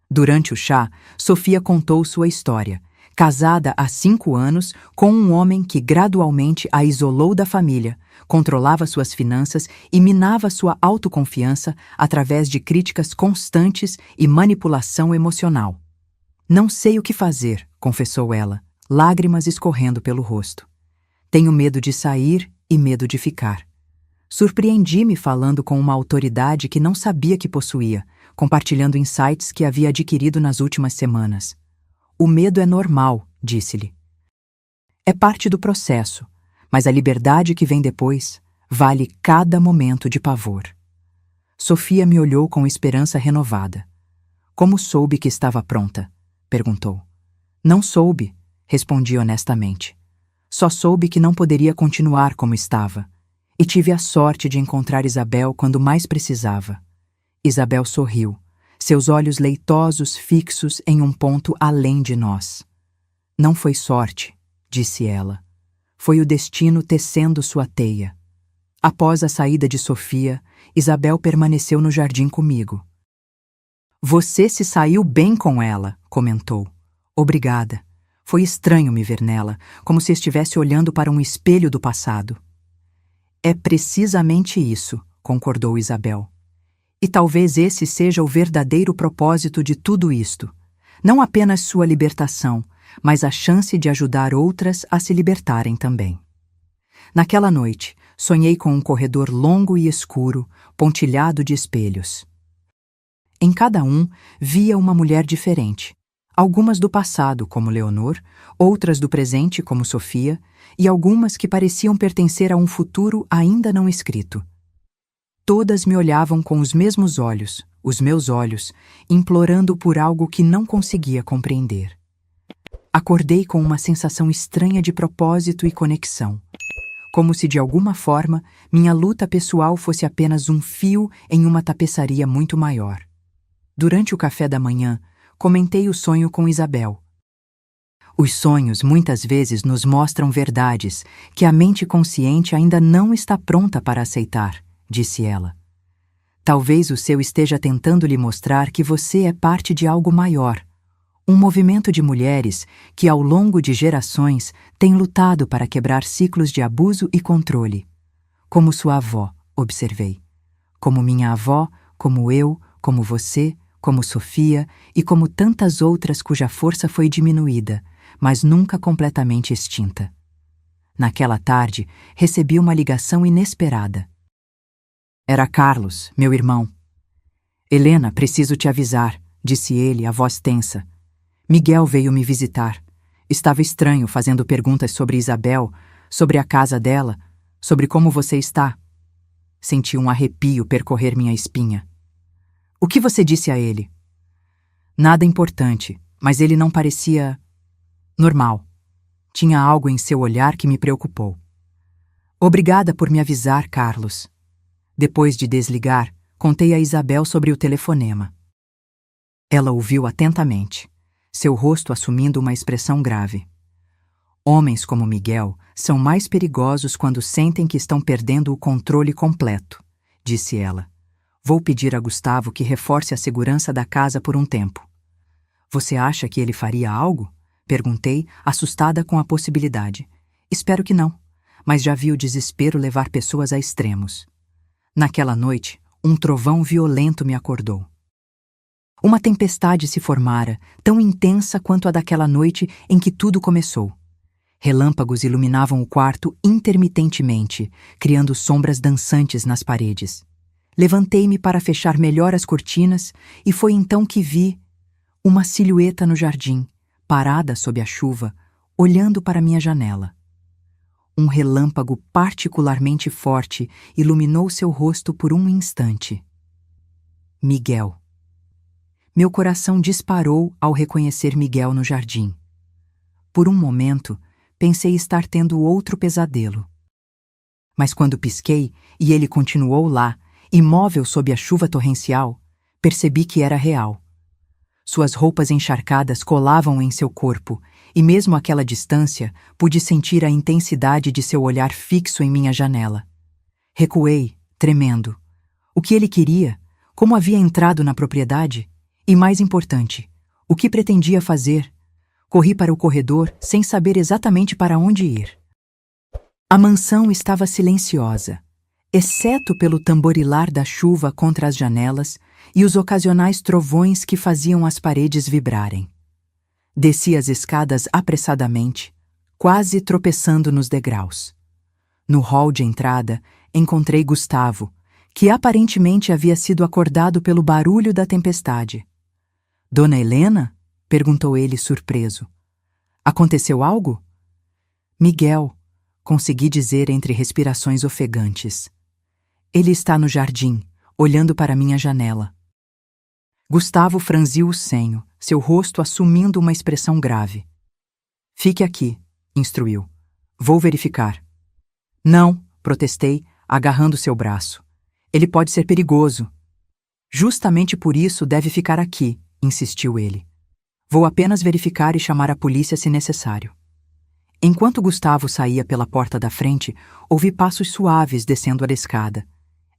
Durante o chá, Sofia contou sua história, casada há 5 anos com um homem que gradualmente a isolou da família, controlava suas finanças e minava sua autoconfiança através de críticas constantes e manipulação emocional. Não sei o que fazer, confessou ela, lágrimas escorrendo pelo rosto. Tenho medo de sair e medo de ficar. Surpreendi-me falando com uma autoridade que não sabia que possuía, compartilhando insights que havia adquirido nas últimas semanas. O medo é normal, disse-lhe. É parte do processo, mas a liberdade que vem depois vale cada momento de pavor. Sofia me olhou com esperança renovada. Como soube que estava pronta? Perguntou. Não soube, respondi honestamente. Só soube que não poderia continuar como estava. E tive a sorte de encontrar Isabel quando mais precisava. Isabel sorriu, seus olhos leitosos fixos em um ponto além de nós. Não foi sorte, disse ela. Foi o destino tecendo sua teia. Após a saída de Sofia, Isabel permaneceu no jardim comigo. Você se saiu bem com ela, comentou. Obrigada. Foi estranho me ver nela, como se estivesse olhando para um espelho do passado. É precisamente isso, concordou Isabel. E talvez esse seja o verdadeiro propósito de tudo isto. Não apenas sua libertação, mas a chance de ajudar outras a se libertarem também. Naquela noite, sonhei com um corredor longo e escuro, pontilhado de espelhos. Em cada um, via uma mulher diferente. Algumas do passado, como Leonor, outras do presente, como Sofia, e algumas que pareciam pertencer a um futuro ainda não escrito. Todas me olhavam com os mesmos olhos, os meus olhos, implorando por algo que não conseguia compreender. Acordei com uma sensação estranha de propósito e conexão, como se de alguma forma minha luta pessoal fosse apenas um fio em uma tapeçaria muito maior. Durante o café da manhã, comentei o sonho com Isabel. Os sonhos muitas vezes nos mostram verdades que a mente consciente ainda não está pronta para aceitar, disse ela. Talvez o seu esteja tentando lhe mostrar que você é parte de algo maior, um movimento de mulheres que ao longo de gerações tem lutado para quebrar ciclos de abuso e controle. Como sua avó, observei. Como minha avó, como eu, como você, como Sofia e como tantas outras cuja força foi diminuída, mas nunca completamente extinta. Naquela tarde, recebi uma ligação inesperada. Era Carlos, meu irmão. Helena, preciso te avisar, disse ele, a voz tensa. Miguel veio me visitar. Estava estranho fazendo perguntas sobre Isabel, sobre a casa dela, sobre como você está. Senti um arrepio percorrer minha espinha. O que você disse a ele? Nada importante, mas ele não parecia normal. Tinha algo em seu olhar que me preocupou. Obrigada por me avisar, Carlos. Depois de desligar, contei a Isabel sobre o telefonema. Ela ouviu atentamente, seu rosto assumindo uma expressão grave. Homens como Miguel são mais perigosos quando sentem que estão perdendo o controle completo, disse ela. Vou pedir a Gustavo que reforce a segurança da casa por um tempo. Você acha que ele faria algo? Perguntei, assustada com a possibilidade. Espero que não, mas já vi o desespero levar pessoas a extremos. Naquela noite, um trovão violento me acordou. Uma tempestade se formara, tão intensa quanto a daquela noite em que tudo começou. Relâmpagos iluminavam o quarto intermitentemente, criando sombras dançantes nas paredes. Levantei-me para fechar melhor as cortinas e foi então que vi uma silhueta no jardim, parada sob a chuva, olhando para minha janela. Um relâmpago particularmente forte iluminou seu rosto por um instante. Miguel. Meu coração disparou ao reconhecer Miguel no jardim. Por um momento, pensei estar tendo outro pesadelo. Mas quando pisquei e ele continuou lá, imóvel sob a chuva torrencial, percebi que era real. Suas roupas encharcadas colavam em seu corpo, e mesmo àquela distância, pude sentir a intensidade de seu olhar fixo em minha janela. Recuei, tremendo. O que ele queria? Como havia entrado na propriedade? E mais importante, o que pretendia fazer? Corri para o corredor, sem saber exatamente para onde ir. A mansão estava silenciosa, exceto pelo tamborilar da chuva contra as janelas e os ocasionais trovões que faziam as paredes vibrarem. Desci as escadas apressadamente, quase tropeçando nos degraus. No hall de entrada, encontrei Gustavo, que aparentemente havia sido acordado pelo barulho da tempestade. Dona Helena? Perguntou ele surpreso. Aconteceu algo? Miguel, consegui dizer entre respirações ofegantes. Ele está no jardim, olhando para minha janela. Gustavo franziu o senho, seu rosto assumindo uma expressão grave. Fique aqui, instruiu. Vou verificar. Não, protestei, agarrando seu braço. Ele pode ser perigoso. Justamente por isso deve ficar aqui, insistiu ele. Vou apenas verificar e chamar a polícia se necessário. Enquanto Gustavo saía pela porta da frente, ouvi passos suaves descendo a escada.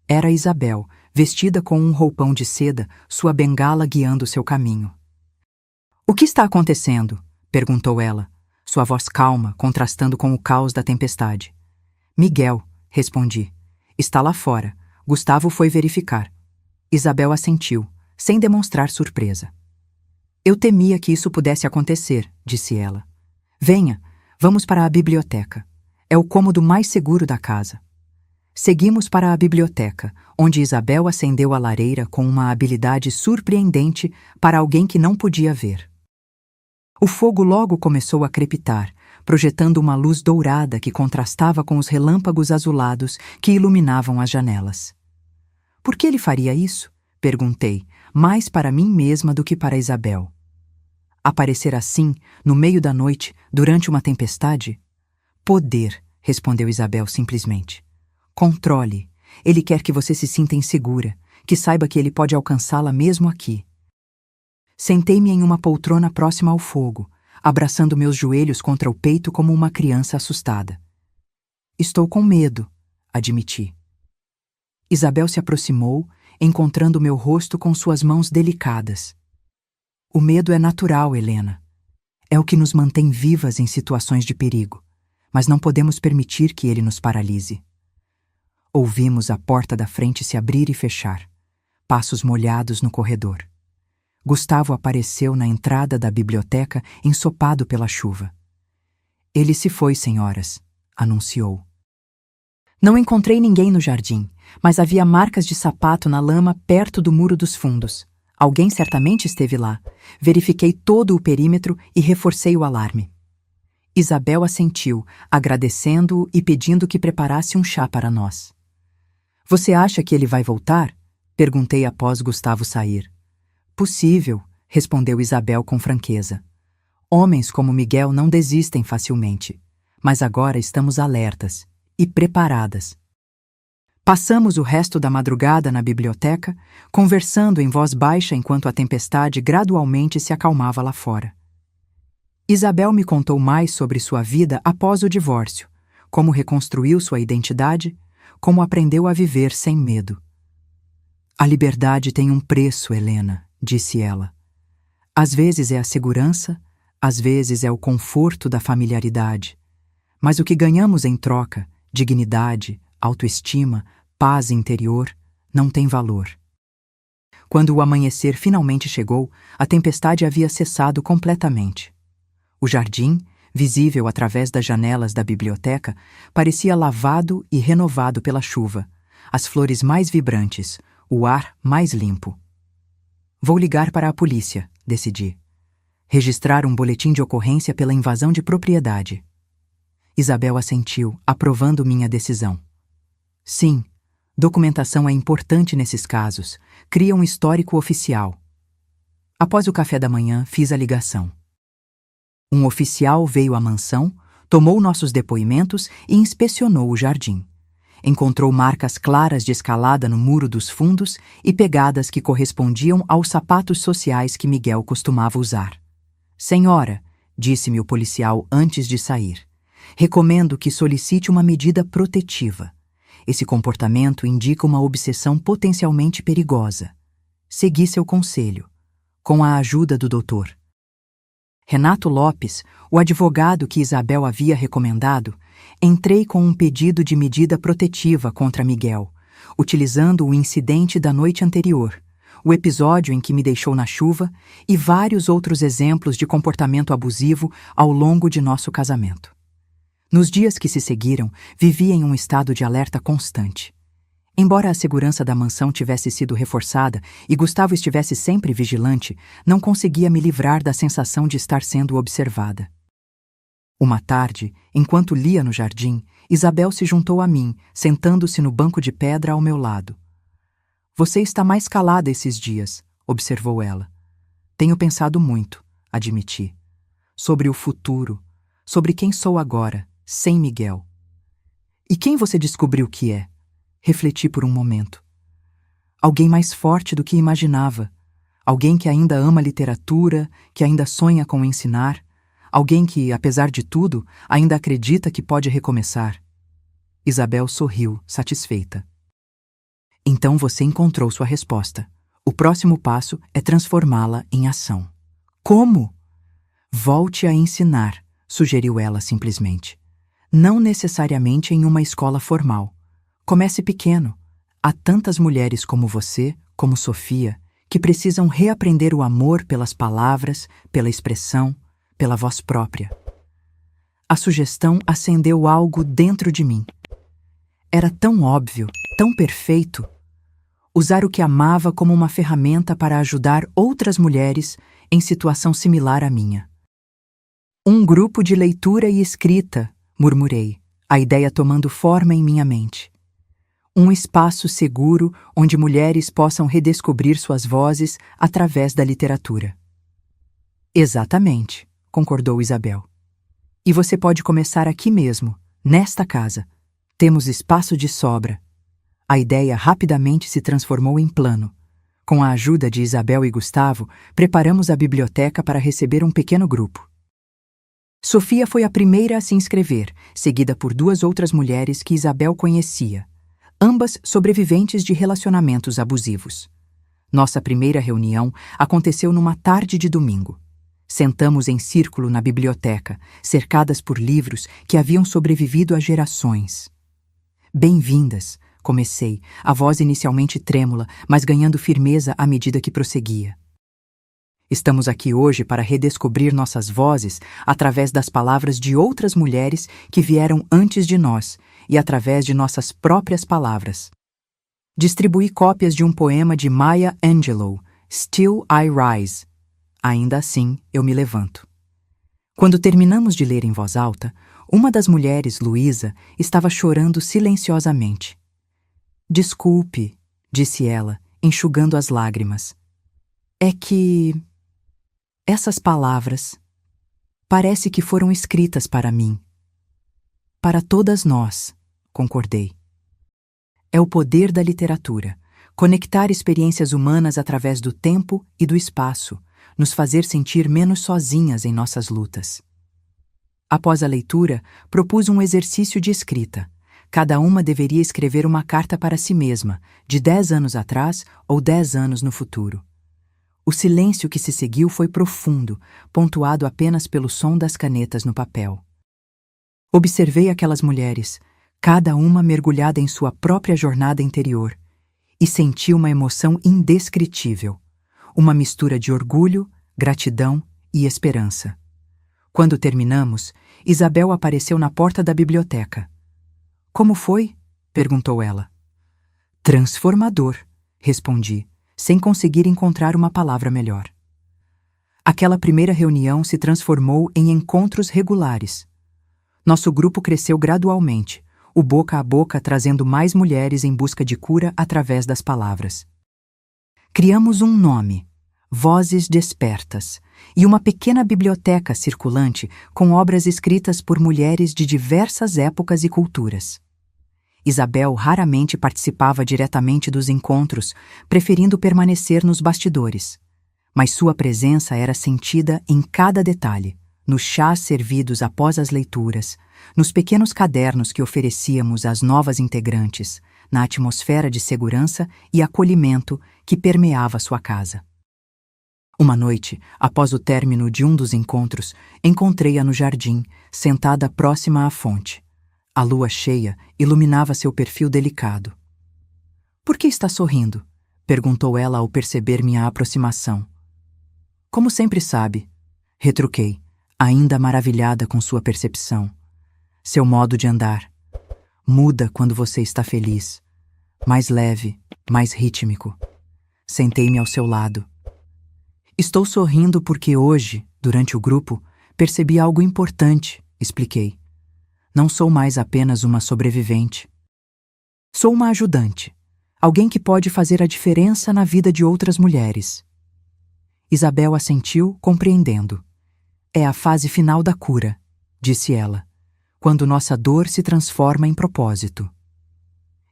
Era Isabel, vestida com um roupão de seda, sua bengala guiando seu caminho. O que está acontecendo? Perguntou ela, sua voz calma, contrastando com o caos da tempestade. Miguel, respondi. Está lá fora. Gustavo foi verificar. Isabel assentiu, sem demonstrar surpresa. Eu temia que isso pudesse acontecer, disse ela. Venha, vamos para a biblioteca. É o cômodo mais seguro da casa. Seguimos para a biblioteca, onde Isabel acendeu a lareira com uma habilidade surpreendente para alguém que não podia ver. O fogo logo começou a crepitar, projetando uma luz dourada que contrastava com os relâmpagos azulados que iluminavam as janelas. Por que ele faria isso? Perguntei, mais para mim mesma do que para Isabel. Aparecer assim, no meio da noite, durante uma tempestade? Poder, respondeu Isabel simplesmente. Controle. Ele quer que você se sinta insegura, que saiba que ele pode alcançá-la mesmo aqui. Sentei-me em uma poltrona próxima ao fogo, abraçando meus joelhos contra o peito como uma criança assustada. Estou com medo, admiti. Isabel se aproximou, encontrando meu rosto com suas mãos delicadas. O medo é natural, Helena. É o que nos mantém vivas em situações de perigo, mas não podemos permitir que ele nos paralise. Ouvimos a porta da frente se abrir e fechar, passos molhados no corredor. Gustavo apareceu na entrada da biblioteca ensopado pela chuva. Ele se foi, senhoras, anunciou. Não encontrei ninguém no jardim, mas havia marcas de sapato na lama perto do muro dos fundos. Alguém certamente esteve lá. Verifiquei todo o perímetro e reforcei o alarme. Isabel assentiu, agradecendo-o e pedindo que preparasse um chá para nós. Você acha que ele vai voltar? Perguntei após Gustavo sair. Possível, respondeu Isabel com franqueza. Homens como Miguel não desistem facilmente, mas agora estamos alertas e preparadas. Passamos o resto da madrugada na biblioteca, conversando em voz baixa enquanto a tempestade gradualmente se acalmava lá fora. Isabel me contou mais sobre sua vida após o divórcio, como reconstruiu sua identidade, como aprendeu a viver sem medo. A liberdade tem um preço, Helena, disse ela. Às vezes é a segurança, às vezes é o conforto da familiaridade. Mas o que ganhamos em troca, dignidade, autoestima, paz interior, não tem valor. Quando o amanhecer finalmente chegou, a tempestade havia cessado completamente. O jardim, visível através das janelas da biblioteca, parecia lavado e renovado pela chuva, as flores mais vibrantes, o ar mais limpo. Vou ligar para a polícia, decidi. Registrar um boletim de ocorrência pela invasão de propriedade. Isabel assentiu, aprovando minha decisão. Sim, documentação é importante nesses casos. Cria um histórico oficial. Após o café da manhã, fiz a ligação. Um oficial veio à mansão, tomou nossos depoimentos e inspecionou o jardim. Encontrou marcas claras de escalada no muro dos fundos e pegadas que correspondiam aos sapatos sociais que Miguel costumava usar. Senhora, disse-me o policial antes de sair, recomendo que solicite uma medida protetiva. Esse comportamento indica uma obsessão potencialmente perigosa. Segui seu conselho, com a ajuda do doutor. Renato Lopes, o advogado que Isabel havia recomendado, entrei com um pedido de medida protetiva contra Miguel, utilizando o incidente da noite anterior, o episódio em que me deixou na chuva e vários outros exemplos de comportamento abusivo ao longo de nosso casamento. Nos dias que se seguiram, vivi em um estado de alerta constante. Embora a segurança da mansão tivesse sido reforçada e Gustavo estivesse sempre vigilante, não conseguia me livrar da sensação de estar sendo observada. Uma tarde, enquanto lia no jardim, Isabel se juntou a mim, sentando-se no banco de pedra ao meu lado. Você está mais calada esses dias, observou ela. Tenho pensado muito, admiti. Sobre o futuro, sobre quem sou agora, sem Miguel. E quem você descobriu que é? Refleti por um momento. Alguém mais forte do que imaginava. Alguém que ainda ama literatura, que ainda sonha com ensinar. Alguém que, apesar de tudo, ainda acredita que pode recomeçar. Isabel sorriu, satisfeita. Então você encontrou sua resposta. O próximo passo é transformá-la em ação. Como? Volte a ensinar, sugeriu ela simplesmente. Não necessariamente em uma escola formal. Comece pequeno. Há tantas mulheres como você, como Sofia, que precisam reaprender o amor pelas palavras, pela expressão, pela voz própria. A sugestão acendeu algo dentro de mim. Era tão óbvio, tão perfeito. Usar o que amava como uma ferramenta para ajudar outras mulheres em situação similar à minha. Um grupo de leitura e escrita, murmurei, a ideia tomando forma em minha mente. Um espaço seguro onde mulheres possam redescobrir suas vozes através da literatura. Exatamente, concordou Isabel. E você pode começar aqui mesmo, nesta casa. Temos espaço de sobra. A ideia rapidamente se transformou em plano. Com a ajuda de Isabel e Gustavo, preparamos a biblioteca para receber um pequeno grupo. Sofia foi a primeira a se inscrever, seguida por 2 outras mulheres que Isabel conhecia, ambas sobreviventes de relacionamentos abusivos. Nossa primeira reunião aconteceu numa tarde de domingo. Sentamos em círculo na biblioteca, cercadas por livros que haviam sobrevivido a gerações. Bem-vindas, comecei, a voz inicialmente trêmula, mas ganhando firmeza à medida que prosseguia. Estamos aqui hoje para redescobrir nossas vozes através das palavras de outras mulheres que vieram antes de nós e através de nossas próprias palavras. Distribuí cópias de um poema de Maya Angelou, Still I Rise. Ainda assim, eu me levanto. Quando terminamos de ler em voz alta, uma das mulheres, Luísa, estava chorando silenciosamente. Desculpe, disse ela, enxugando as lágrimas. É que essas palavras parece que foram escritas para mim. Para todas nós, concordei. É o poder da literatura, conectar experiências humanas através do tempo e do espaço, nos fazer sentir menos sozinhas em nossas lutas. Após a leitura, propus um exercício de escrita. Cada uma deveria escrever uma carta para si mesma, de 10 anos atrás ou 10 anos no futuro. O silêncio que se seguiu foi profundo, pontuado apenas pelo som das canetas no papel. Observei aquelas mulheres, cada uma mergulhada em sua própria jornada interior, e senti uma emoção indescritível, uma mistura de orgulho, gratidão e esperança. Quando terminamos, Isabel apareceu na porta da biblioteca. Como foi? Perguntou ela. Transformador, respondi, sem conseguir encontrar uma palavra melhor. Aquela primeira reunião se transformou em encontros regulares. Nosso grupo cresceu gradualmente, o boca a boca trazendo mais mulheres em busca de cura através das palavras. Criamos um nome, Vozes Despertas, e uma pequena biblioteca circulante com obras escritas por mulheres de diversas épocas e culturas. Isabel raramente participava diretamente dos encontros, preferindo permanecer nos bastidores. Mas sua presença era sentida em cada detalhe, nos chás servidos após as leituras, nos pequenos cadernos que oferecíamos às novas integrantes, na atmosfera de segurança e acolhimento que permeava sua casa. Uma noite, após o término de um dos encontros, encontrei-a no jardim, sentada próxima à fonte. A lua cheia iluminava seu perfil delicado. — Por que está sorrindo? Perguntou ela ao perceber minha aproximação. — Como sempre sabe, retruquei, ainda maravilhada com sua percepção. Seu modo de andar muda quando você está feliz. Mais leve, mais rítmico. Sentei-me ao seu lado. Estou sorrindo porque hoje, durante o grupo, percebi algo importante, expliquei. Não sou mais apenas uma sobrevivente. Sou uma ajudante, alguém que pode fazer a diferença na vida de outras mulheres. Isabel assentiu, compreendendo. É a fase final da cura, disse ela, quando nossa dor se transforma em propósito.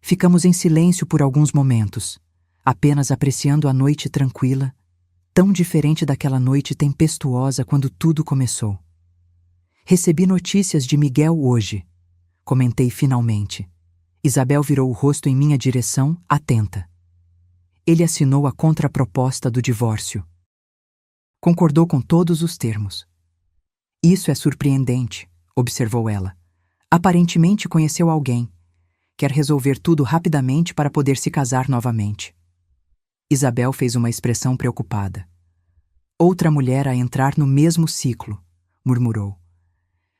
Ficamos em silêncio por alguns momentos, apenas apreciando a noite tranquila, tão diferente daquela noite tempestuosa quando tudo começou. Recebi notícias de Miguel hoje, comentei finalmente. Isabel virou o rosto em minha direção, atenta. Ele assinou a contraproposta do divórcio. Concordou com todos os termos. Isso é surpreendente, observou ela. Aparentemente conheceu alguém. Quer resolver tudo rapidamente para poder se casar novamente. Isabel fez uma expressão preocupada. Outra mulher a entrar no mesmo ciclo, murmurou.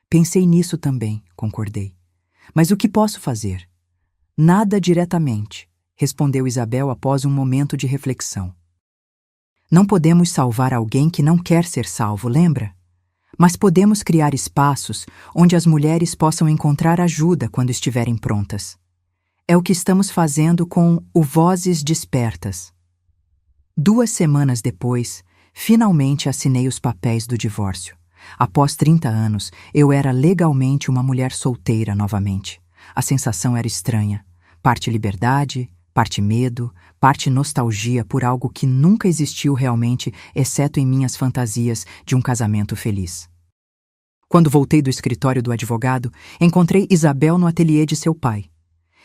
Pensei nisso também, concordei. Mas o que posso fazer? Nada diretamente, respondeu Isabel após um momento de reflexão. Não podemos salvar alguém que não quer ser salvo, lembra? Mas podemos criar espaços onde as mulheres possam encontrar ajuda quando estiverem prontas. É o que estamos fazendo com o Vozes Despertas. 2 semanas depois, finalmente assinei os papéis do divórcio. Após 30 anos, eu era legalmente uma mulher solteira novamente. A sensação era estranha. Parte liberdade, parte medo, parte nostalgia por algo que nunca existiu realmente, exceto em minhas fantasias de um casamento feliz. Quando voltei do escritório do advogado, encontrei Isabel no ateliê de seu pai.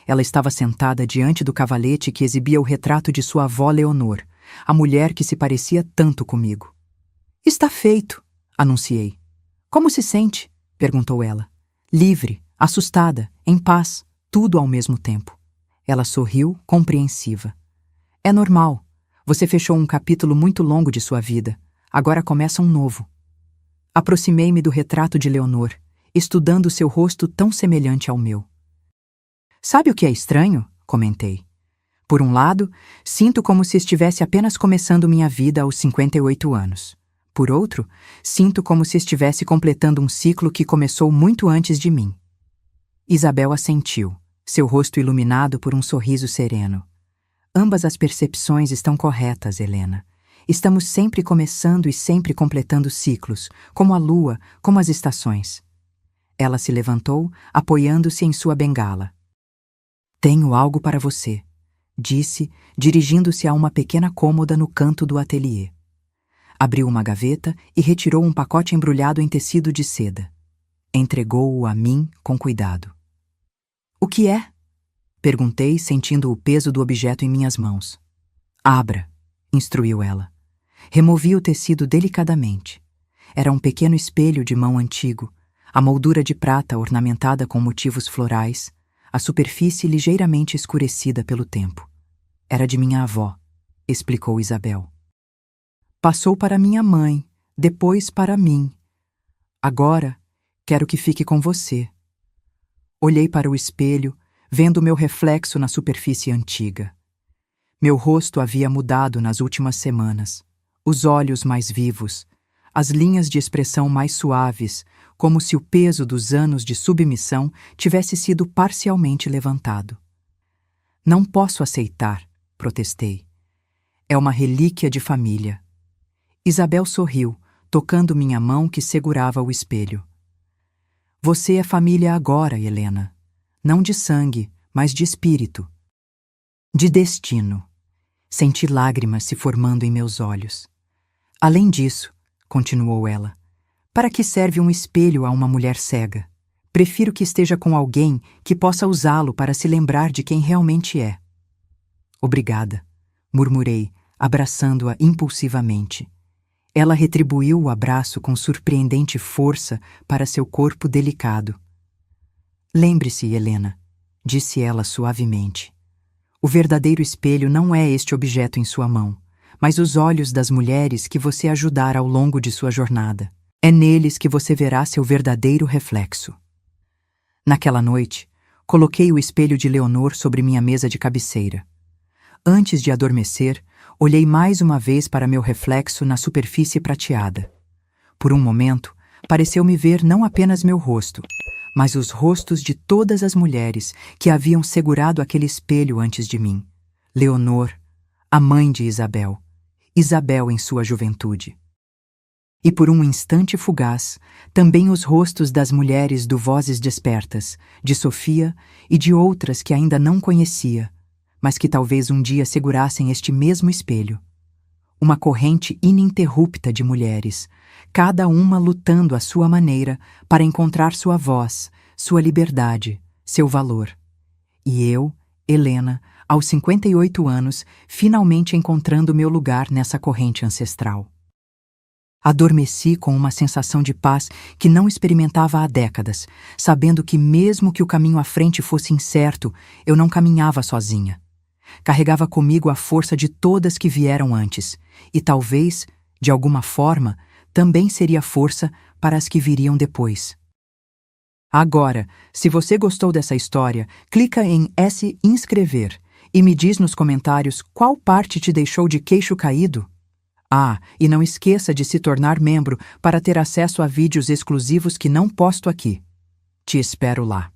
Ela estava sentada diante do cavalete que exibia o retrato de sua avó Leonor, a mulher que se parecia tanto comigo. — Está feito! Anunciei. — Como se sente? Perguntou ela. Livre, assustada, em paz, tudo ao mesmo tempo. Ela sorriu, compreensiva. É normal. Você fechou um capítulo muito longo de sua vida. Agora começa um novo. Aproximei-me do retrato de Leonor, estudando seu rosto tão semelhante ao meu. Sabe o que é estranho? Comentei. Por um lado, sinto como se estivesse apenas começando minha vida aos 58 anos. Por outro, sinto como se estivesse completando um ciclo que começou muito antes de mim. Isabel assentiu, seu rosto iluminado por um sorriso sereno. Ambas as percepções estão corretas, Helena. Estamos sempre começando e sempre completando ciclos, como a lua, como as estações. Ela se levantou, apoiando-se em sua bengala. Tenho algo para você, disse, dirigindo-se a uma pequena cômoda no canto do ateliê. Abriu uma gaveta e retirou um pacote embrulhado em tecido de seda. Entregou-o a mim com cuidado. O que é? Perguntei, sentindo o peso do objeto em minhas mãos. Abra, instruiu ela. Removi o tecido delicadamente. Era um pequeno espelho de mão antigo, a moldura de prata ornamentada com motivos florais, a superfície ligeiramente escurecida pelo tempo. Era de minha avó, explicou Isabel. Passou para minha mãe, depois para mim. Agora, quero que fique com você. Olhei para o espelho, vendo meu reflexo na superfície antiga. Meu rosto havia mudado nas últimas semanas. Os olhos mais vivos, as linhas de expressão mais suaves, como se o peso dos anos de submissão tivesse sido parcialmente levantado. Não posso aceitar, protestei. É uma relíquia de família. Isabel sorriu, tocando minha mão que segurava o espelho. Você é família agora, Helena. Não de sangue, mas de espírito. De destino. Senti lágrimas se formando em meus olhos. Além disso, continuou ela, para que serve um espelho a uma mulher cega? Prefiro que esteja com alguém que possa usá-lo para se lembrar de quem realmente é. Obrigada, murmurei, abraçando-a impulsivamente. Ela retribuiu o abraço com surpreendente força para seu corpo delicado. Lembre-se, Helena, disse ela suavemente. O verdadeiro espelho não é este objeto em sua mão, mas os olhos das mulheres que você ajudar ao longo de sua jornada. É neles que você verá seu verdadeiro reflexo. Naquela noite, coloquei o espelho de Leonor sobre minha mesa de cabeceira. Antes de adormecer, olhei mais uma vez para meu reflexo na superfície prateada. Por um momento, pareceu-me ver não apenas meu rosto, mas os rostos de todas as mulheres que haviam segurado aquele espelho antes de mim. Leonor, a mãe de Isabel, Isabel em sua juventude. E por um instante fugaz, também os rostos das mulheres do Vozes Despertas, de Sofia e de outras que ainda não conhecia, mas que talvez um dia segurassem este mesmo espelho. Uma corrente ininterrupta de mulheres, cada uma lutando à sua maneira para encontrar sua voz, sua liberdade, seu valor. E eu, Helena, aos 58 anos, finalmente encontrando meu lugar nessa corrente ancestral. Adormeci com uma sensação de paz que não experimentava há décadas, sabendo que mesmo que o caminho à frente fosse incerto, eu não caminhava sozinha. Carregava comigo a força de todas que vieram antes, e talvez, de alguma forma, também seria força para as que viriam depois. Agora, se você gostou dessa história, clica em S inscrever e me diz nos comentários qual parte te deixou de queixo caído. Ah, e não esqueça de se tornar membro para ter acesso a vídeos exclusivos que não posto aqui. Te espero lá.